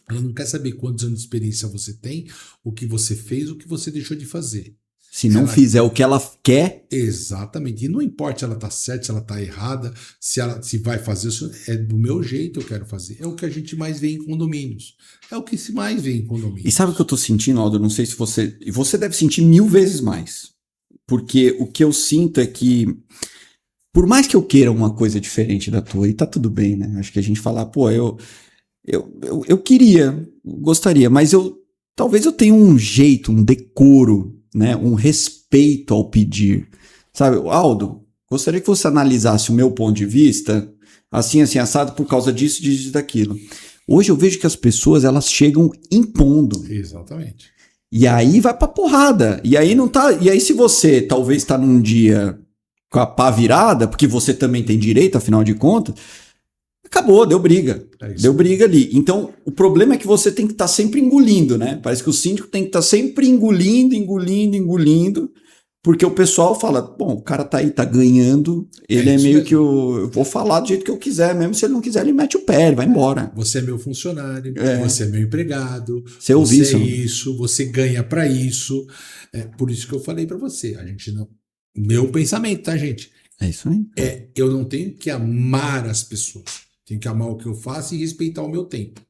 ela não quer saber quantos anos de experiência você tem, o que você fez, o que você deixou de fazer. Se não fizer o que ela quer... Exatamente. E não importa se ela está certa, se ela está errada, se vai fazer, é do meu jeito eu quero fazer. É o que a gente mais vê em condomínios. É o que se mais vê em condomínios. E sabe o que eu estou sentindo, Aldo? Não sei se você... E você deve sentir 1000 vezes mais. Porque o que eu sinto é que, por mais que eu queira uma coisa diferente da tua, e tá tudo bem, né? Acho que a gente falar, pô, eu queria, gostaria, mas talvez eu tenha um jeito, um decoro, né, um respeito ao pedir. Sabe, Aldo, gostaria que você analisasse o meu ponto de vista, assim, assado, por causa disso, disso, daquilo. Hoje eu vejo que as pessoas, elas chegam impondo. Exatamente. E aí vai pra porrada. E aí não tá. E aí, se você talvez tá num dia com a pá virada, porque você também tem direito, afinal de contas. Acabou, deu briga. Deu briga ali. Então, o problema é que você tem que estar sempre engolindo, né? Parece que o síndico tem que estar sempre engolindo, Porque o pessoal fala, bom, o cara tá aí, tá ganhando, ele é isso meio mesmo. que eu vou falar do jeito que eu quiser, mesmo se ele não quiser, ele mete o pé, ele vai embora. Você é meu funcionário, É. você é meu empregado, Você ouviu você é isso? isso, você ganha para isso. É por isso que eu falei para você. A gente não. Meu pensamento, tá, gente? É isso aí. Eu não tenho que amar as pessoas. Tenho que amar o que eu faço e respeitar o meu tempo.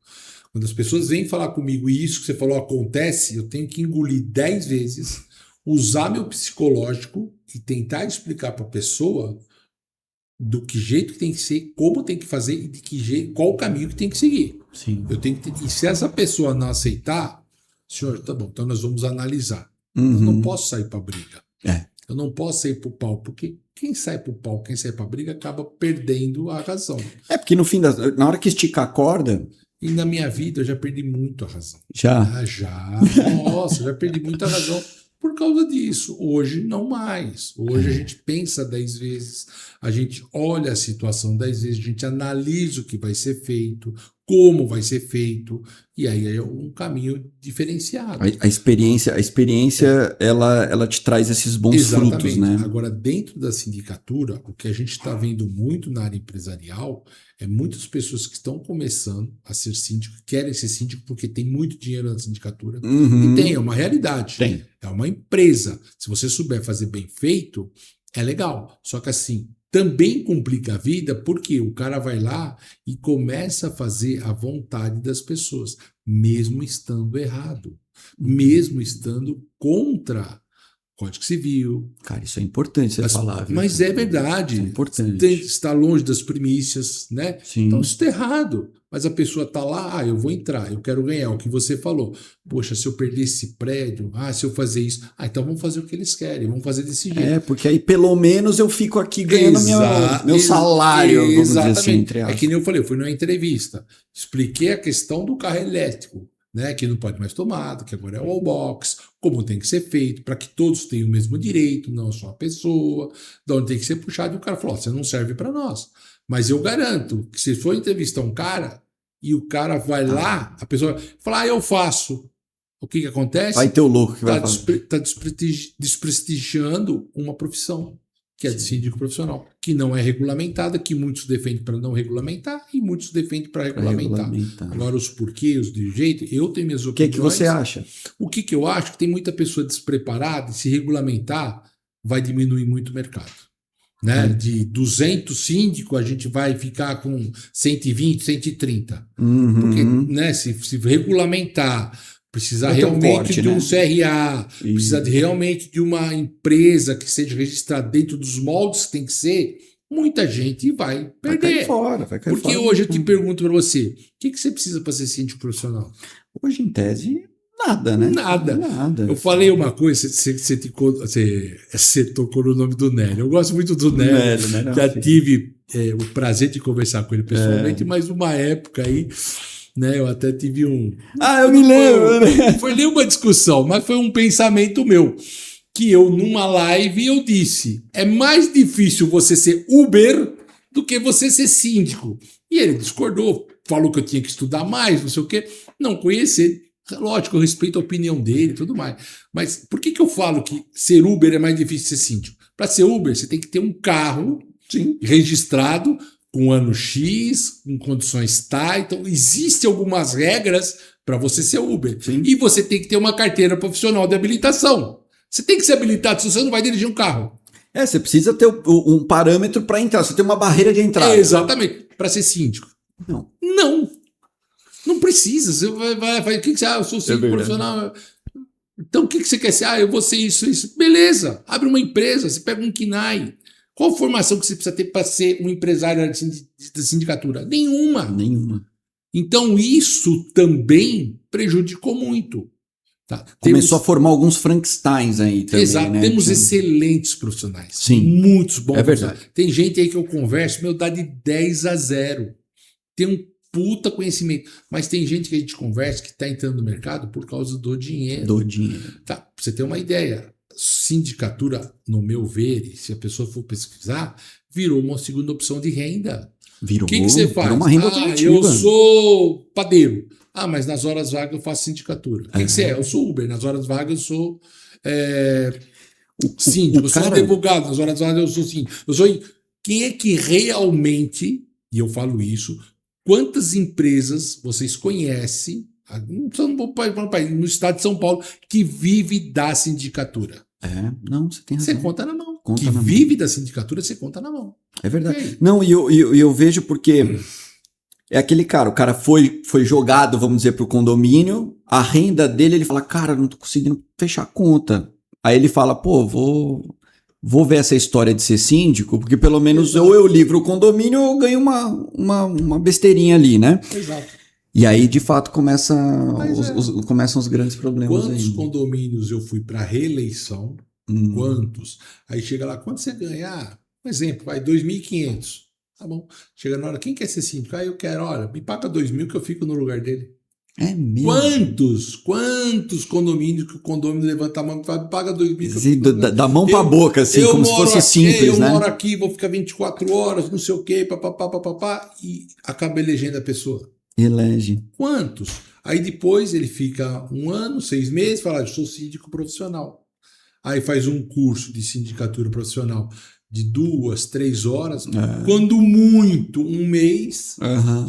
Quando as pessoas vêm falar comigo e isso que você falou acontece, eu tenho que engolir 10 vezes, usar meu psicológico e tentar explicar para a pessoa do que jeito que tem que ser, como tem que fazer e de que jeito, qual o caminho que tem que seguir. Sim. Eu tenho que, e se essa pessoa não aceitar, senhor, tá bom, então nós vamos analisar. Uhum. Eu não posso sair para briga. É. Eu não posso sair para o pau, porque quem sai para o pau, quem sai para briga, acaba perdendo a razão. É porque no fim, na hora que esticar a corda... E na minha vida eu já perdi muito a razão. Já? Já. Nossa, já perdi muita razão por causa disso. Hoje não mais. Hoje a gente pensa 10 vezes, a gente olha a situação 10 vezes, a gente analisa o que vai ser feito, como vai ser feito, e aí é um caminho diferenciado. A experiência ela te traz esses bons frutos, né? Agora, dentro da sindicatura, o que a gente está vendo muito na área empresarial é muitas pessoas que estão começando a ser síndico, querem ser síndico porque tem muito dinheiro na sindicatura. Uhum. E tem, é uma realidade. Tem. É uma empresa. Se você souber fazer bem feito, é legal. Só que assim, também complica a vida porque o cara vai lá e começa a fazer a vontade das pessoas, mesmo estando errado, mesmo estando contra Código Civil. Cara, isso é importante você falar. Viu? Mas é verdade. Isso é importante. Está longe das primícias, né? Sim. Então isso está errado. Mas a pessoa está lá, eu vou entrar, eu quero ganhar, o que você falou. Poxa, se eu perder esse prédio, se eu fazer isso, então vamos fazer o que eles querem, vamos fazer desse jeito. É, porque aí pelo menos eu fico aqui ganhando meu salário, vamos dizer assim, entre aspas. É que nem eu falei, eu fui numa entrevista, expliquei a questão do carro elétrico, né, que não pode mais tomada, que agora é o all-box, como tem que ser feito, para que todos tenham o mesmo direito, não só a pessoa, de onde tem que ser puxado, e o cara falou, você não serve para nós. Mas eu garanto que se for entrevistar um cara e o cara vai lá, a pessoa fala, eu faço. O que acontece? Vai ter o louco que vai fazer. Está desprestigiando uma profissão, que é de síndico profissional, que não é regulamentada, que muitos defendem para não regulamentar e muitos defendem para regulamentar. Agora, os porquês, os de jeito, eu tenho minhas opiniões. O que você acha? O que eu acho? Que tem muita pessoa despreparada e se regulamentar vai diminuir muito o mercado. Né? De 200 síndicos, a gente vai ficar com 120, 130. Uhum. Porque, né, se regulamentar, precisar realmente de um CRA, precisa realmente de uma empresa que seja registrada dentro dos moldes que tem que ser, muita gente vai perder. Vai cair fora. Porque hoje eu te pergunto para você, o que você precisa para ser síndico profissional? Hoje, em tese... Nada, né? Nada. Eu falei uma coisa, você tocou no nome do Nélio. Eu gosto muito do Nélio, já tive o prazer de conversar com ele pessoalmente, mas uma época aí, né, eu até tive um... eu me lembro! Foi nem uma discussão, mas foi um pensamento meu, que eu, numa live, eu disse, é mais difícil você ser Uber do que você ser síndico. E ele discordou, falou que eu tinha que estudar mais, não sei o quê, não conhecer. Lógico, eu respeito a opinião dele e tudo mais. Mas por que eu falo que ser Uber é mais difícil que ser síndico? Para ser Uber, você tem que ter um carro registrado com ano X, com condições tais. Então, existem algumas regras para você ser Uber. Sim. E você tem que ter uma carteira profissional de habilitação. Você tem que ser habilitado, se você não vai dirigir um carro. Você precisa ter um parâmetro para entrar. Você tem uma barreira de entrada. Exatamente. Para ser síndico. Não. Não precisa. Você vai o que você eu sou síndico profissional. Então, o que você quer ser? Eu vou ser isso. Beleza. Abre uma empresa, você pega um KNAI. Qual formação que você precisa ter para ser um empresário da sindicatura? Nenhuma. Então, isso também prejudicou muito. Tá? Começou a formar alguns Frankensteins aí também. Exato. Né? Temos excelentes profissionais. Sim. Muitos bons. É verdade. Tem gente aí que eu converso, dá de 10-0. Tem um puta conhecimento. Mas tem gente que a gente conversa que está entrando no mercado por causa do dinheiro. Tá, pra você ter uma ideia, sindicatura, no meu ver, e se a pessoa for pesquisar, virou uma segunda opção de renda. Virou. O que você faz? Virou uma renda alternativa. Eu sou padeiro. Mas nas horas vagas eu faço sindicatura. O que você é? Eu sou Uber. Nas horas vagas eu sou... Síndico, eu sou advogado, nas horas eu sou síndico. Quem é que realmente, e eu falo isso, quantas empresas vocês conhecem, no estado de São Paulo, que vive da sindicatura? Não, você tem razão. Você conta na mão. Vive da sindicatura, você conta na mão. É verdade. Não, e eu vejo porque é aquele cara, o cara foi jogado, vamos dizer, pro condomínio, a renda dele, ele fala, cara, não tô conseguindo fechar a conta. Aí ele fala, pô, vou ver essa história de ser síndico, porque pelo menos ou eu livro o condomínio ou eu ganho uma besteirinha ali, né? Exato. E aí, de fato, começam os grandes problemas. Quantos condomínios eu fui para reeleição? Quantos? Aí chega lá, quanto você ganha? Um exemplo, vai 2.500. Tá bom. Chega na hora, quem quer ser síndico? Eu quero, olha, me paga 2.000 que eu fico no lugar dele. É mesmo? Quantos condomínios que o condomínio levanta a mão e fala, paga 2.000? Da mão pra boca, assim, como se fosse simples, né? Eu moro aqui, vou ficar 24 horas, não sei o quê, papapá, e acaba elegendo a pessoa. Elege. Quantos? Aí depois ele fica 1 ano, 6 meses, fala, eu sou síndico profissional. Aí faz um curso de sindicatura profissional de 2, 3 horas, quando muito, 1 mês,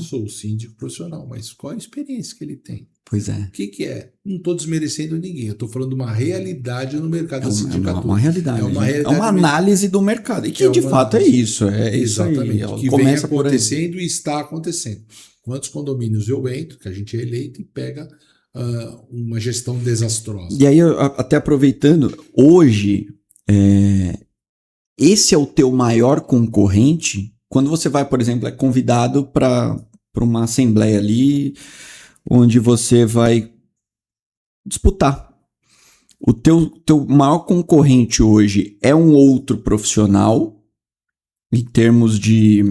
sou síndico profissional. Mas qual a experiência que ele tem? Pois é. O que é? Não estou desmerecendo ninguém, eu estou falando de uma realidade no mercado da sindicatura. Uma realidade. É uma análise do mercado. E que de fato é isso. Exatamente. Isso aí. Que começa vem acontecendo e está acontecendo. Quantos condomínios eu entro, que a gente é eleito e pega uma gestão desastrosa. E aí, até aproveitando, hoje, esse é o teu maior concorrente? Quando você vai, por exemplo, é convidado para uma assembleia ali, onde você vai disputar. O teu maior concorrente hoje é um outro profissional, em termos de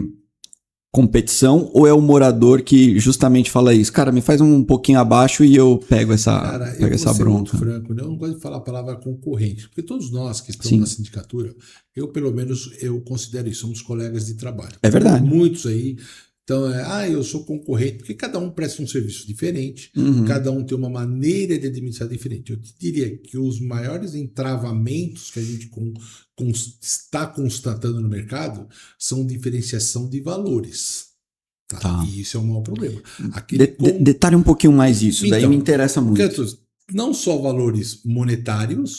competição, ou é o morador que justamente fala isso? Cara, me faz um pouquinho abaixo e eu pego essa bronca. Franco, eu não gosto de falar a palavra concorrente, porque todos nós que estamos na sindicatura, pelo menos eu considero isso, somos colegas de trabalho. É verdade. Muitos aí, então eu sou concorrente, porque cada um presta um serviço diferente, cada um tem uma maneira de administrar diferente. Eu te diria que os maiores entravamentos que a gente está constatando no mercado são diferenciação de valores. Tá? E isso é o maior problema. Detalhe um pouquinho mais isso, daí me interessa muito. Não só valores monetários,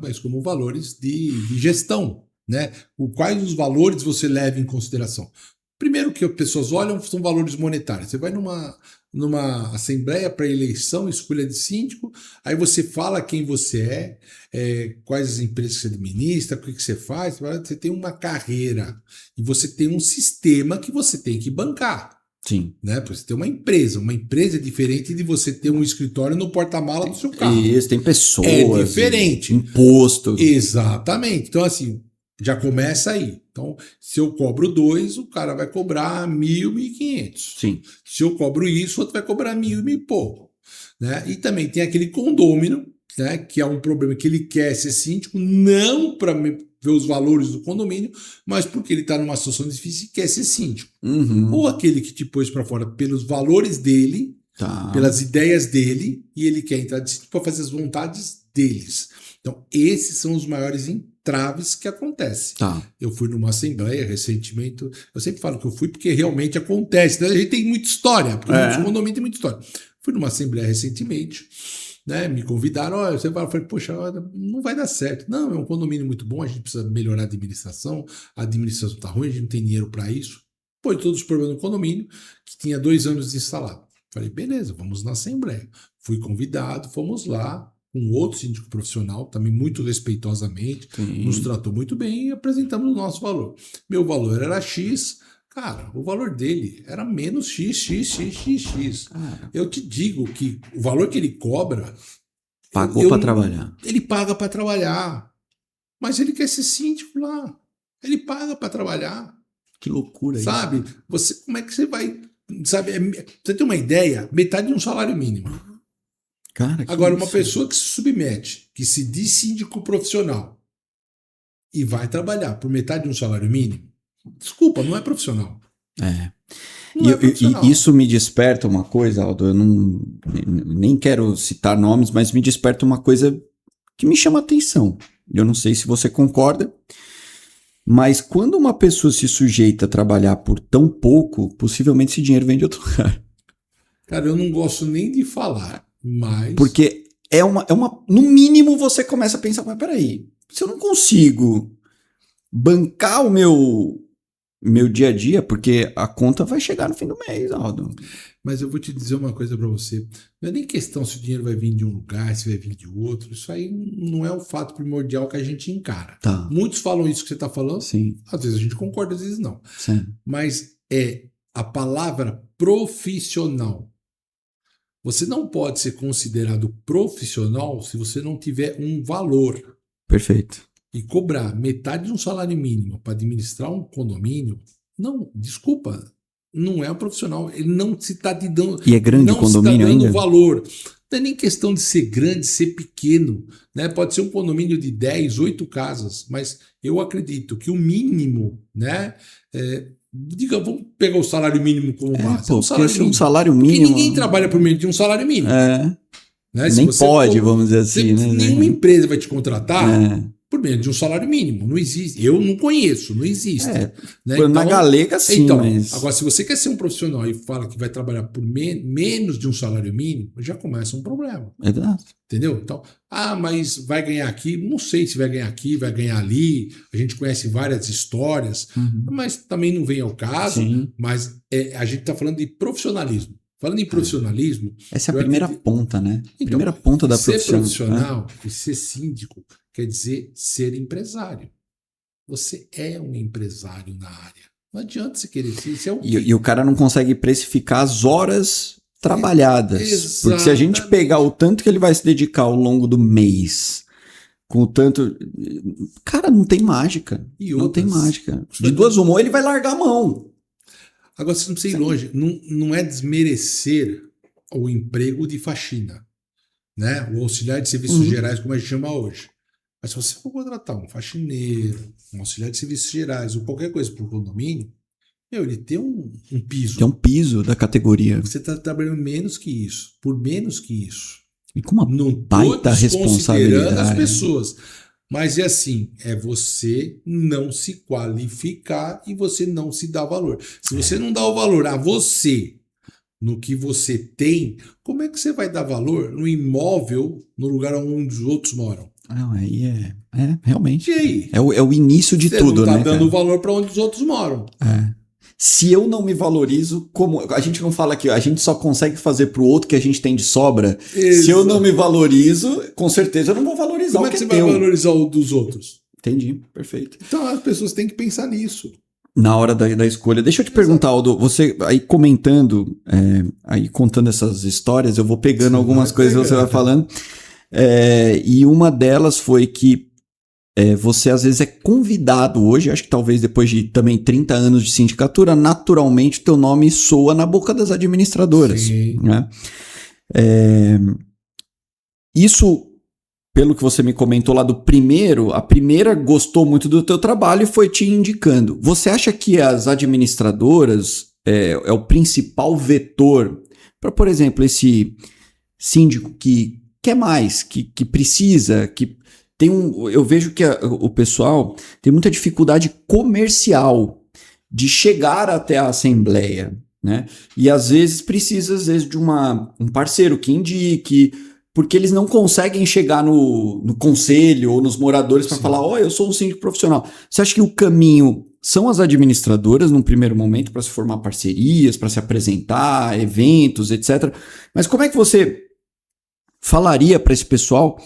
mas como valores de gestão. Né? Quais os valores você leva em consideração? Primeiro que as pessoas olham são valores monetários. Você vai numa assembleia para eleição, escolha de síndico, aí você fala quem você quais as empresas que você administra, o que você faz, você tem uma carreira e você tem um sistema que você tem que bancar. Sim. Né? Porque você tem uma empresa é diferente de você ter um escritório no porta-mala do seu carro. Isso, tem pessoas. É diferente. Imposto. Exatamente. Então, assim, já começa aí. Então, se eu cobro 2, o cara vai cobrar 1.000, 1.500. Sim. Se eu cobro isso, o outro vai cobrar 1.000 e pouco. Né? E também tem aquele condômino, né, que é um problema que ele quer ser síndico, não para ver os valores do condomínio, mas porque ele está numa situação difícil e quer ser síndico. Ou aquele que te pôs para fora pelos valores dele, pelas ideias dele, e ele quer entrar de síndico para fazer as vontades deles. Então, esses são os maiores entraves que acontecem. Eu fui numa assembleia recentemente, eu sempre falo que eu fui porque realmente acontece, né? A gente tem muita história, porque o nosso condomínio tem muita história. Fui numa assembleia recentemente, né? Me convidaram, eu falei, poxa, não vai dar certo. Não, é um condomínio muito bom, a gente precisa melhorar a administração está ruim, a gente não tem dinheiro para isso. Pôs todos os problemas no condomínio, que tinha 2 anos de instalado. Falei, beleza, vamos na assembleia. Fui convidado, fomos lá, um outro síndico profissional, também muito respeitosamente, nos tratou muito bem e apresentamos o nosso valor. Meu valor era X, cara, o valor dele era menos X. Eu te digo que o valor que ele cobra... Pagou para trabalhar. Ele paga para trabalhar, mas ele quer ser síndico lá. Ele paga para trabalhar. Que loucura isso. Sabe? Como é que você vai... Sabe, você tem uma ideia, metade de um salário mínimo. Cara, agora, uma pessoa que se submete, que se diz síndico profissional e vai trabalhar por metade de um salário mínimo, desculpa, não é profissional. Não é profissional. E isso me desperta uma coisa, Aldo, eu nem quero citar nomes, mas me desperta uma coisa que me chama atenção. eu não sei se você concorda, mas quando uma pessoa se sujeita a trabalhar por tão pouco, possivelmente esse dinheiro vem de outro lugar. Cara, eu não gosto nem de falar, mas... Porque no mínimo você começa a pensar, mas peraí, se eu não consigo bancar o meu dia a dia, porque a conta vai chegar no fim do mês, Aldo. Mas eu vou te dizer uma coisa para você. Não é nem questão se o dinheiro vai vir de um lugar, se vai vir de outro. Isso aí não é o fato primordial que a gente encara. Tá. Muitos falam isso que você está falando. Sim. Às vezes a gente concorda, às vezes não. Sim. Mas é a palavra profissional. Você não pode ser considerado profissional se você não tiver um valor. Perfeito. E cobrar metade de um salário mínimo para administrar um condomínio, não, desculpa, não é um profissional. Ele não se está te dando. E é grande o condomínio ainda? Não valor. Não é nem questão de ser grande, ser pequeno. Né? Pode ser um condomínio de 10, 8 casas, mas eu acredito que o mínimo, né? Vamos pegar o salário mínimo como base. Pô, um salário mínimo. Porque ninguém trabalha por menos de um salário mínimo. Né? Nem pode, vamos dizer assim. Né? Nenhuma empresa vai te contratar por menos de um salário mínimo. Não existe. Eu não conheço, não existe. Né? Na então, galega, sim. Então, mas... agora, se você quer ser um profissional e fala que vai trabalhar por menos de um salário mínimo, já começa um problema. Exato. Entendeu? Então, mas vai ganhar aqui? Não sei se vai ganhar aqui, vai ganhar ali. A gente conhece várias histórias, mas também não vem ao caso. Sim. Mas a gente está falando de profissionalismo. Falando em profissionalismo... Essa é a primeira ponta, né? Então, primeira ponta da profissão. Ser profissional e ser síndico quer dizer ser empresário. Você é um empresário na área. Não adianta você querer ser. Isso é o e o cara não consegue precificar as horas trabalhadas. Exatamente. Porque se a gente pegar o tanto que ele vai se dedicar ao longo do mês, com o tanto... Cara, não tem mágica. Não tem mágica. De duas uma, ou ele vai largar a mão. Agora, você não precisa ir longe. Não é desmerecer o emprego de faxina, né? O auxiliar de serviços gerais, como a gente chama hoje. Mas se você for contratar um faxineiro, um auxiliar de serviços gerais ou qualquer coisa para o condomínio, ele tem um piso. Tem um piso da categoria. Você está trabalhando menos que isso, por menos que isso. E com uma baita responsabilidade. As pessoas. Mas é assim, é você não se qualificar e você não se dar valor. Se você não dá o valor a você, no que você tem, como é que você vai dar valor no imóvel, no lugar onde os outros moram? Não, aí realmente. E aí? É o início de tudo, né? Você não tá dando valor para onde os outros moram. Se eu não me valorizo, como a gente não fala aqui, a gente só consegue fazer pro outro que a gente tem de sobra. Exato. Se eu não me valorizo, com certeza eu não vou valorizar como o que é que você vai valorizar o dos outros? Entendi, perfeito. Então as pessoas têm que pensar nisso. Na hora da escolha. Deixa eu te perguntar, Aldo, você aí comentando, aí contando essas histórias, eu vou pegando algumas coisas que você vai falando. E uma delas foi que você às vezes é convidado hoje, acho que talvez depois de também 30 anos de sindicatura, naturalmente teu nome soa na boca das administradoras. Sim. Né? Isso, pelo que você me comentou lá do primeiro, a primeira gostou muito do teu trabalho e foi te indicando. Você acha que as administradoras é o principal vetor para, por exemplo, esse síndico que quer mais, que precisa, que tem eu vejo que o pessoal tem muita dificuldade comercial de chegar até a assembleia, né? E às vezes precisa de um parceiro que indique, porque eles não conseguem chegar no conselho ou nos moradores para falar, eu sou um síndico profissional. Você acha que o caminho são as administradoras num primeiro momento para se formar parcerias, para se apresentar, eventos, etc. Mas como é que você falaria para esse pessoal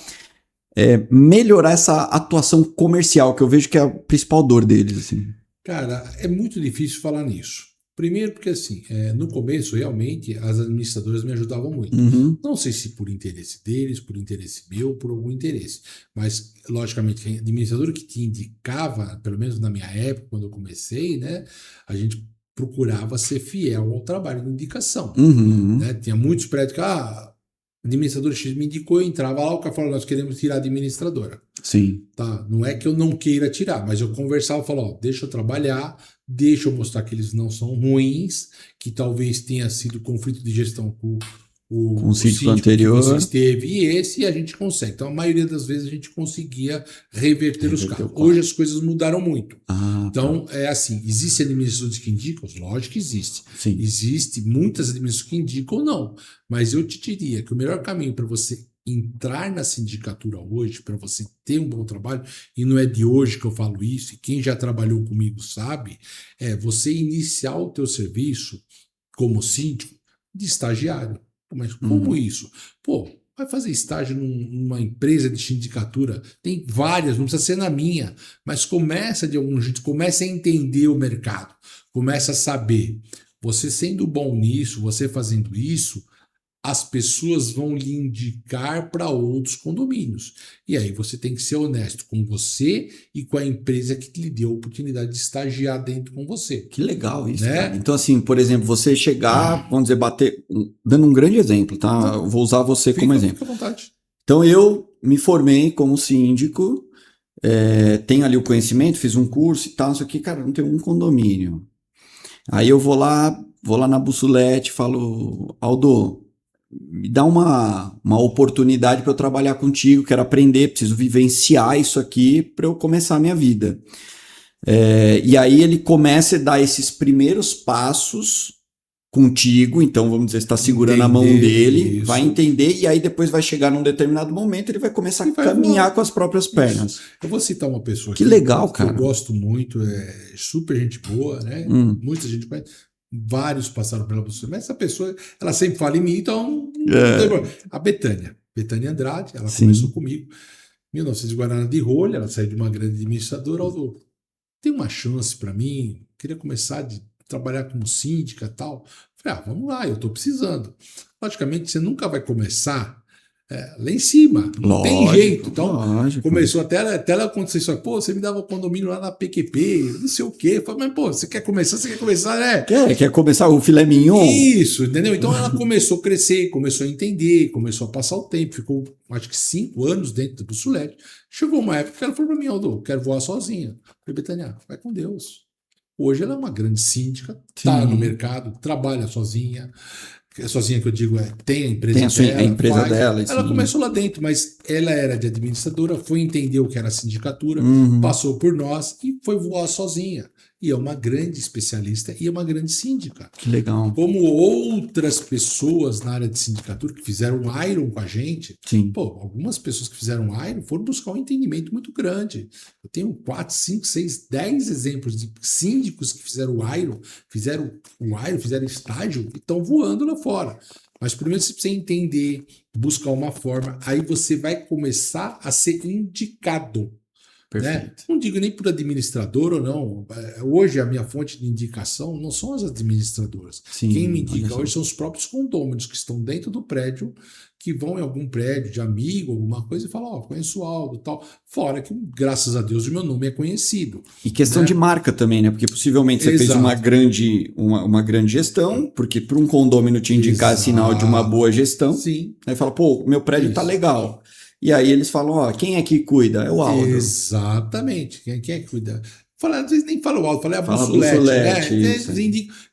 melhorar essa atuação comercial, que eu vejo que é a principal dor deles? Assim? Cara, é muito difícil falar nisso. Primeiro porque, assim, no começo, realmente, as administradoras me ajudavam muito. Não sei se por interesse deles, por interesse meu, por algum interesse. Mas, logicamente, a administradora que te indicava, pelo menos na minha época, quando eu comecei, né, a gente procurava ser fiel ao trabalho de indicação. Né? Tinha muitos prédios que, administrador X me indicou, eu entrava lá, o cara falou, nós queremos tirar a administradora. Sim. Tá? Não é que eu não queira tirar, mas eu conversava e falava, deixa eu trabalhar, deixa eu mostrar que eles não são ruins, que talvez tenha sido conflito de gestão com Com o síndico que anterior. você esteve e esse, e a gente consegue. Então, a maioria das vezes a gente conseguia reverter os cargos. Hoje as coisas mudaram muito. Então, é assim, existe administrações que indicam? Lógico que existe. Sim. Existe muitas administrações que indicam ou não. Mas eu te diria que o melhor caminho para você entrar na sindicatura hoje, para você ter um bom trabalho, e não é de hoje que eu falo isso, e quem já trabalhou comigo sabe, é você iniciar o teu serviço como síndico de estagiário. Mas como isso? Pô, vai fazer estágio numa empresa de sindicatura, tem várias, não precisa ser na minha, mas começa de algum jeito, começa a entender o mercado, começa a saber. Você sendo bom nisso, você fazendo isso, as pessoas vão lhe indicar para outros condomínios. E aí você tem que ser honesto com você e com a empresa que lhe deu a oportunidade de estagiar dentro com você. Que legal isso, né? Cara. Então, assim, por exemplo, você chegar, vamos dizer, bater... Dando um grande exemplo, tá? Eu vou usar você como exemplo. Fica à vontade. Então, eu me formei como síndico, tenho ali o conhecimento, fiz um curso e tal, isso aqui, cara, não tem um condomínio. Aí eu vou lá na Bussolete e falo, Aldo, me dá uma oportunidade para eu trabalhar contigo, quero aprender, preciso vivenciar isso aqui para eu começar a minha vida. E aí ele começa a dar esses primeiros passos contigo, então vamos dizer, você está segurando a mão dele, isso. Vai entender, e aí depois vai chegar num determinado momento, ele vai começar a caminhar com as próprias pernas. Isso. Eu vou citar uma pessoa que legal, cara. Eu gosto muito, é super gente boa, né? Muita gente conhece. Vários passaram pela pessoa, mas essa pessoa, ela sempre fala em mim, então não tem problema. A Betânia Andrade, ela começou comigo em 1900 Guaraná de Rolha, ela saiu de uma grande administradora, tem uma chance para mim, queria começar a trabalhar como síndica e tal. Falei, vamos lá, eu estou precisando. Logicamente, você nunca vai começar lá em cima, não tem jeito. Então, começou até ela acontecer isso. Pô, você me dava condomínio lá na PQP, não sei o quê. Falei, mas pô, você quer começar, né? Quer começar o filé mignon? Isso, entendeu? Então ela começou a crescer, começou a entender, começou a passar o tempo, ficou acho que 5 anos dentro do Bussolete. Chegou uma época que ela falou para mim, Aldo, quero voar sozinha. Falei, Betânia, vai com Deus. Hoje ela é uma grande síndica, está no mercado, trabalha sozinha. Sozinha que eu digo, tem a empresa dela. A empresa dela. Ela começou lá dentro, mas ela era de administradora, foi entender o que era a sindicatura, passou por nós e foi voar sozinha. E é uma grande especialista e é uma grande síndica. Que legal. Como outras pessoas na área de sindicatura que fizeram Iron com a gente. Sim. Pô, algumas pessoas que fizeram Iron foram buscar um entendimento muito grande. Eu tenho 4, 5, 6, 10 exemplos de síndicos que fizeram Iron, fizeram estágio e estão voando lá fora. Mas primeiro você precisa entender, buscar uma forma, aí você vai começar a ser indicado. Né? Não digo nem por administrador ou não. Hoje a minha fonte de indicação não são as administradoras. Sim, quem me indica hoje são os próprios condôminos que estão dentro do prédio, que vão em algum prédio de amigo, alguma coisa, e falam, conheço o Aldo e tal. Fora que, graças a Deus, o meu nome é conhecido. E questão de marca também, né? Porque possivelmente você fez uma grande gestão, porque para um condômino te indicar é sinal de uma boa gestão. Sim. Aí fala, pô, meu prédio tá legal. E aí eles falam, quem é que cuida? É o Aldo. Exatamente. Quem é que cuida? Às vezes nem fala o Aldo, fala a Bussolete, né?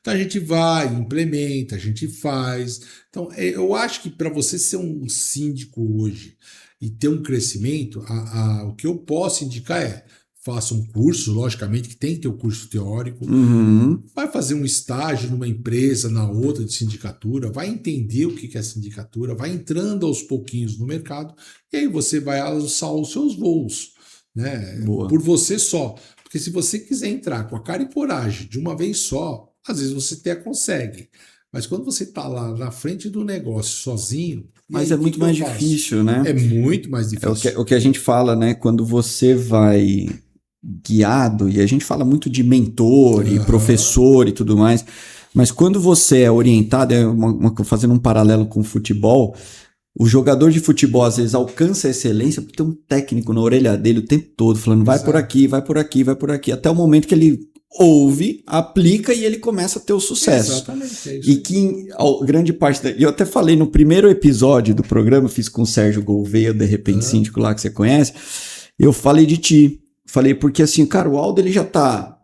Então a gente vai, implementa, a gente faz. Então eu acho que para você ser um síndico hoje e ter um crescimento, o que eu posso indicar é faça um curso, logicamente que tem que ter o curso teórico, vai fazer um estágio numa empresa, na outra de sindicatura, vai entender o que é sindicatura, vai entrando aos pouquinhos no mercado e aí você vai alçar os seus voos, né? Por você só. Porque se você quiser entrar com a cara e coragem de uma vez só, às vezes você até consegue. Mas quando você está lá na frente do negócio sozinho... Mas é muito mais difícil, né? É muito mais difícil. É o que a gente fala, né? Quando você vai guiado, e a gente fala muito de mentor e professor e tudo mais, mas quando você é orientado, fazendo um paralelo com o futebol, o jogador de futebol às vezes alcança a excelência porque tem um técnico na orelha dele o tempo todo, falando vai por aqui, vai por aqui, vai por aqui, até o momento que ele ouve, aplica e ele começa a ter o sucesso. Exatamente, é isso. E que grande parte eu até falei no primeiro episódio do programa, fiz com o Sérgio Gouveia, de repente síndico lá que você conhece, eu falei de ti. Falei, porque assim, cara, o Aldo ele já tá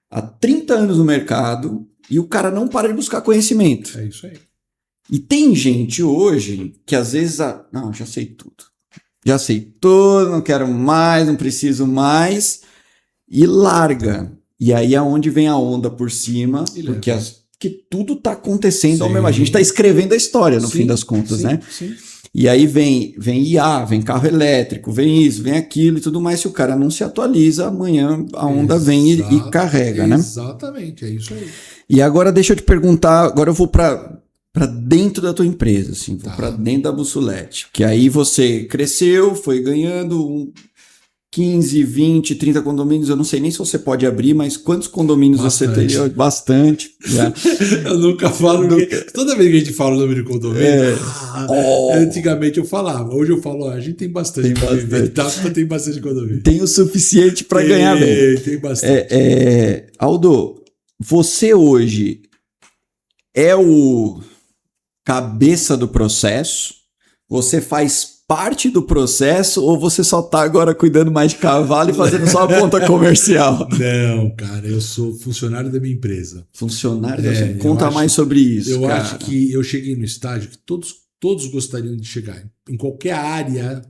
há 30 anos no mercado e o cara não para de buscar conhecimento. É isso aí. E tem gente hoje que às vezes, não, já sei tudo. Já sei tudo, não quero mais, não preciso mais, e larga. E aí é onde vem a onda por cima, porque tudo está acontecendo ao mesmo. A gente está escrevendo a história, no fim das contas, né? Sim. E aí vem IA, vem carro elétrico, vem isso, vem aquilo e tudo mais. Se o cara não se atualiza, amanhã a onda vem e carrega, né? Exatamente, é isso aí. E agora deixa eu te perguntar, agora eu vou para dentro da tua empresa, assim, vou para dentro da Bussolete, que aí você cresceu, foi ganhando 15, 20, 30 condomínios, eu não sei nem se você pode abrir, mas quantos condomínios você teria? Bastante. Eu nunca falo. Toda vez que a gente fala o número de condomínio, antigamente eu falava, hoje eu falo, a gente tem bastante. Tem bastante condomínio. Tem o suficiente para ganhar bem. Tem bastante. Aldo, você hoje é o cabeça do processo? Você faz parte do processo ou você só tá agora cuidando mais de cavalo e fazendo só a ponta comercial? Não, cara, eu sou funcionário da minha empresa. Funcionário da sua empresa? Conta mais sobre isso, eu cara. acho que eu cheguei no estágio que todos gostariam de chegar. Em qualquer área,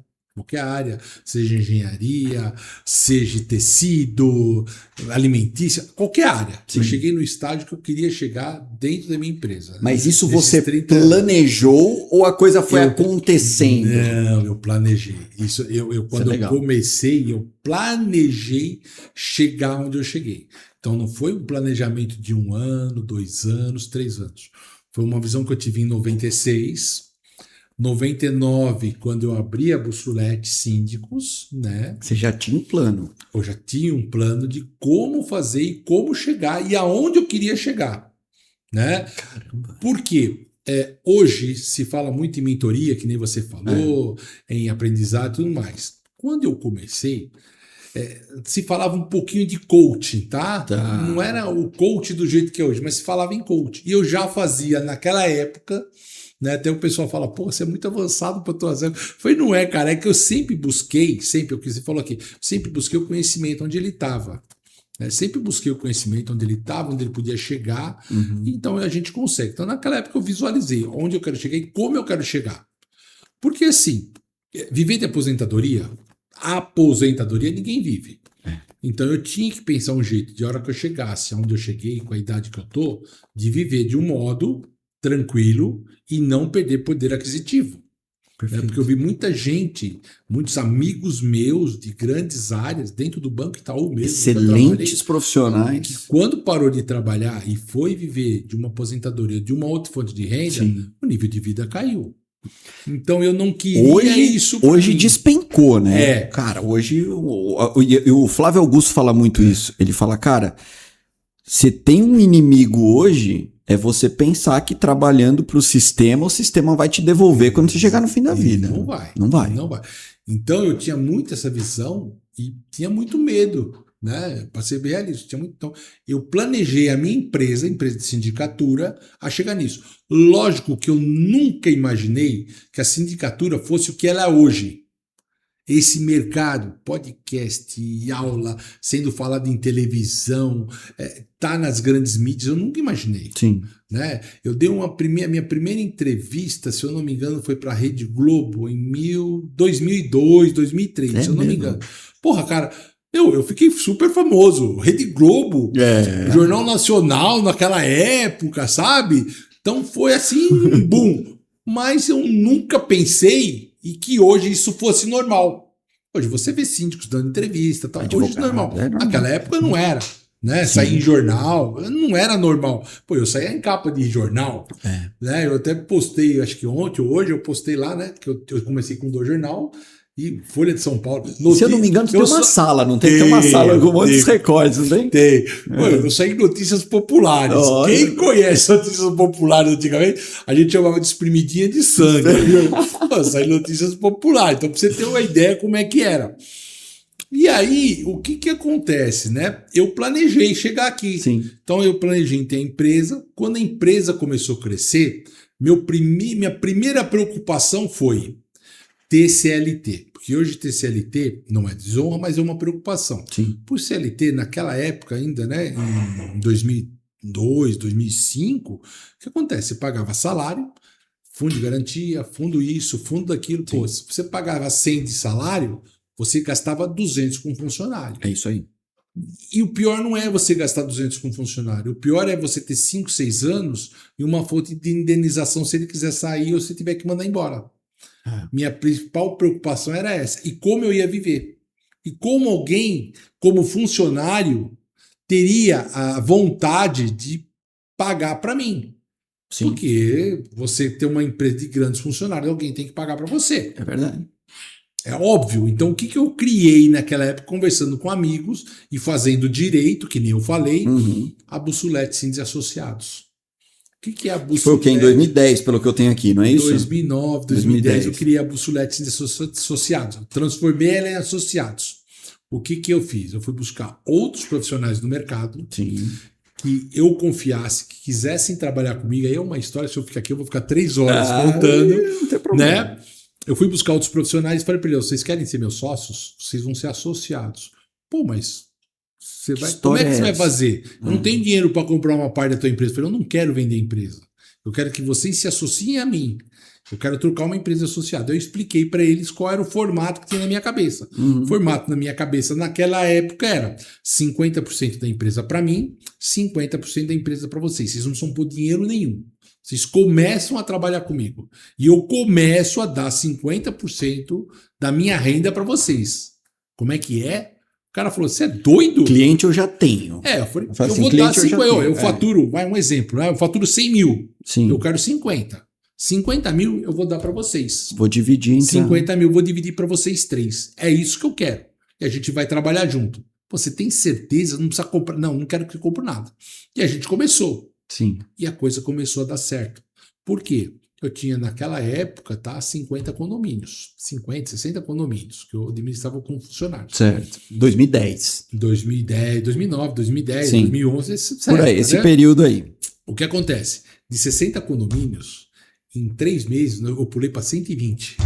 seja engenharia, seja tecido, alimentícia, qualquer área. Sim. Eu cheguei no estágio que eu queria chegar dentro da minha empresa. Mas isso você planejou ou a coisa foi acontecendo? Não, eu planejei. Quando eu comecei, eu planejei chegar onde eu cheguei. Então não foi um planejamento de 1 ano, 2 anos, 3 anos. Foi uma visão que eu tive em 96. 99, quando eu abri a Bussolete Síndicos, né? Você já tinha um plano. Eu já tinha um plano de como fazer e como chegar e aonde eu queria chegar, né? Caramba. Por quê? Hoje se fala muito em mentoria, que nem você falou, em aprendizado e tudo mais. Quando eu comecei, se falava um pouquinho de coaching, tá? Não era o coach do jeito que é hoje, mas se falava em coaching. E eu já fazia naquela época. Né? Até o pessoal fala, pô, você é muito avançado para tua época. Foi, não é, cara, é que eu sempre busquei, o que você falou aqui, sempre busquei o conhecimento onde ele estava. Sempre busquei o conhecimento onde ele estava, onde ele podia chegar, então a gente consegue. Então, naquela época eu visualizei onde eu quero chegar e como eu quero chegar. Porque, assim, viver de aposentadoria ninguém vive. Então eu tinha que pensar um jeito de hora que eu chegasse, aonde eu cheguei, com a idade que eu tô, de viver de um modo tranquilo e não perder poder aquisitivo. Porque eu vi muita gente, muitos amigos meus de grandes áreas, dentro do Banco Itaú mesmo. Excelentes profissionais. Que quando parou de trabalhar e foi viver de uma aposentadoria, de uma outra fonte de renda, o nível de vida caiu. Então eu não queria isso. Hoje despencou, né? Cara, hoje o Flávio Augusto fala muito isso. Ele fala, cara, você tem um inimigo hoje, é você pensar que trabalhando para o sistema vai te devolver quando você chegar no fim da vida. Não vai. Não vai. Não vai. Então eu tinha muito essa visão e tinha muito medo, né? Para ser bem realista. Então eu planejei a minha empresa de sindicatura, a chegar nisso. Lógico que eu nunca imaginei que a sindicatura fosse o que ela é hoje. Esse mercado, podcast, aula, sendo falado em televisão, tá nas grandes mídias, eu nunca imaginei. Sim. Né? Eu dei minha primeira entrevista, se eu não me engano, foi para a Rede Globo em 2002, 2003, se eu não me engano. Porra, cara, eu fiquei super famoso. Rede Globo, Jornal Nacional naquela época, sabe? Então foi assim, um boom. Mas eu nunca pensei e que hoje isso fosse normal. Hoje você vê síndicos dando entrevista, tal. Hoje é normal. Naquela época não era. Né? Sair em jornal, não era normal. Pô, eu saía em capa de jornal. Né? Eu até postei, acho que ontem ou hoje, eu postei lá, né? Que eu comecei com o jornal e Folha de São Paulo. Se eu não me engano, tem uma sala, não tem? Tem uma sala com muitos recortes, não tem? Tem. Pô, eu saí em Notícias Populares. Quem conhece Notícias Populares antigamente, a gente chamava de espremidinha de sangue. Eu saí em Notícias Populares. Então, pra você ter uma ideia como é que era. E aí, o que acontece, né? Eu planejei chegar aqui. Sim. Então, eu planejei em ter a empresa. Quando a empresa começou a crescer, minha primeira preocupação foi ter CLT. Porque hoje ter CLT não é desonra, mas é uma preocupação. Sim. Por CLT, naquela época ainda, né? Em 2002, 2005, o que acontece? Você pagava salário, fundo de garantia, fundo isso, fundo daquilo. Pô, se você pagava 100 de salário, você gastava 200 com funcionário. É isso aí. E o pior não é você gastar 200 com funcionário. O pior é você ter 5, 6 anos e uma fonte de indenização se ele quiser sair ou se tiver que mandar embora. Minha principal preocupação era essa. E como eu ia viver. E como alguém, como funcionário, teria a vontade de pagar para mim. Sim. Porque você tem uma empresa de grandes funcionários, alguém tem que pagar para você. É verdade. É óbvio. Então, o que eu criei naquela época, conversando com amigos e fazendo direito, que nem eu falei, a Bussolete Síndios Associados. O que é a Bussolete? Foi o quê? Em 2010, pelo que eu tenho aqui, não é isso? 2009, 2010, eu criei a Bussolete Síndios Associados. Eu transformei ela em associados. O que eu fiz? Eu fui buscar outros profissionais no mercado. Sim. Que eu confiasse, que quisessem trabalhar comigo. Aí é uma história, se eu ficar aqui, eu vou ficar 3 horas contando. Não tem problema. Né? Eu fui buscar outros profissionais e falei para eles, vocês querem ser meus sócios? Vocês vão ser associados. Pô, mas você vai, como é que você vai fazer? Eu não tenho dinheiro para comprar uma parte da tua empresa. Eu falei, eu não quero vender empresa. Eu quero que vocês se associem a mim. Eu quero trocar uma empresa associada. Eu expliquei para eles qual era o formato que tinha na minha cabeça. O formato na minha cabeça naquela época era 50% da empresa para mim, 50% da empresa para vocês. Vocês não são por dinheiro nenhum. Vocês começam a trabalhar comigo. E eu começo a dar 50% da minha renda para vocês. Como é que é? O cara falou, você é doido? Cliente eu já tenho. Eu falei, eu vou dar 50. Eu faturo, vai um exemplo, né? Eu faturo 100 mil. Sim. Eu quero 50. 50 mil eu vou dar para vocês. Vou dividir entre... 50 mil eu vou dividir para vocês 3. É isso que eu quero. E a gente vai trabalhar junto. Você tem certeza? Não precisa comprar. Não quero que você compre nada. E a gente começou. Sim. E a coisa começou a dar certo. Por quê? Eu tinha naquela época, 50 condomínios. 50, 60 condomínios que eu administrava com funcionários. Certo. 2010. 2010, 2009, 2010, Sim. 2011. Certo, por aí, esse período aí. O que acontece? De 60 condomínios, em 3 meses, eu pulei para 120.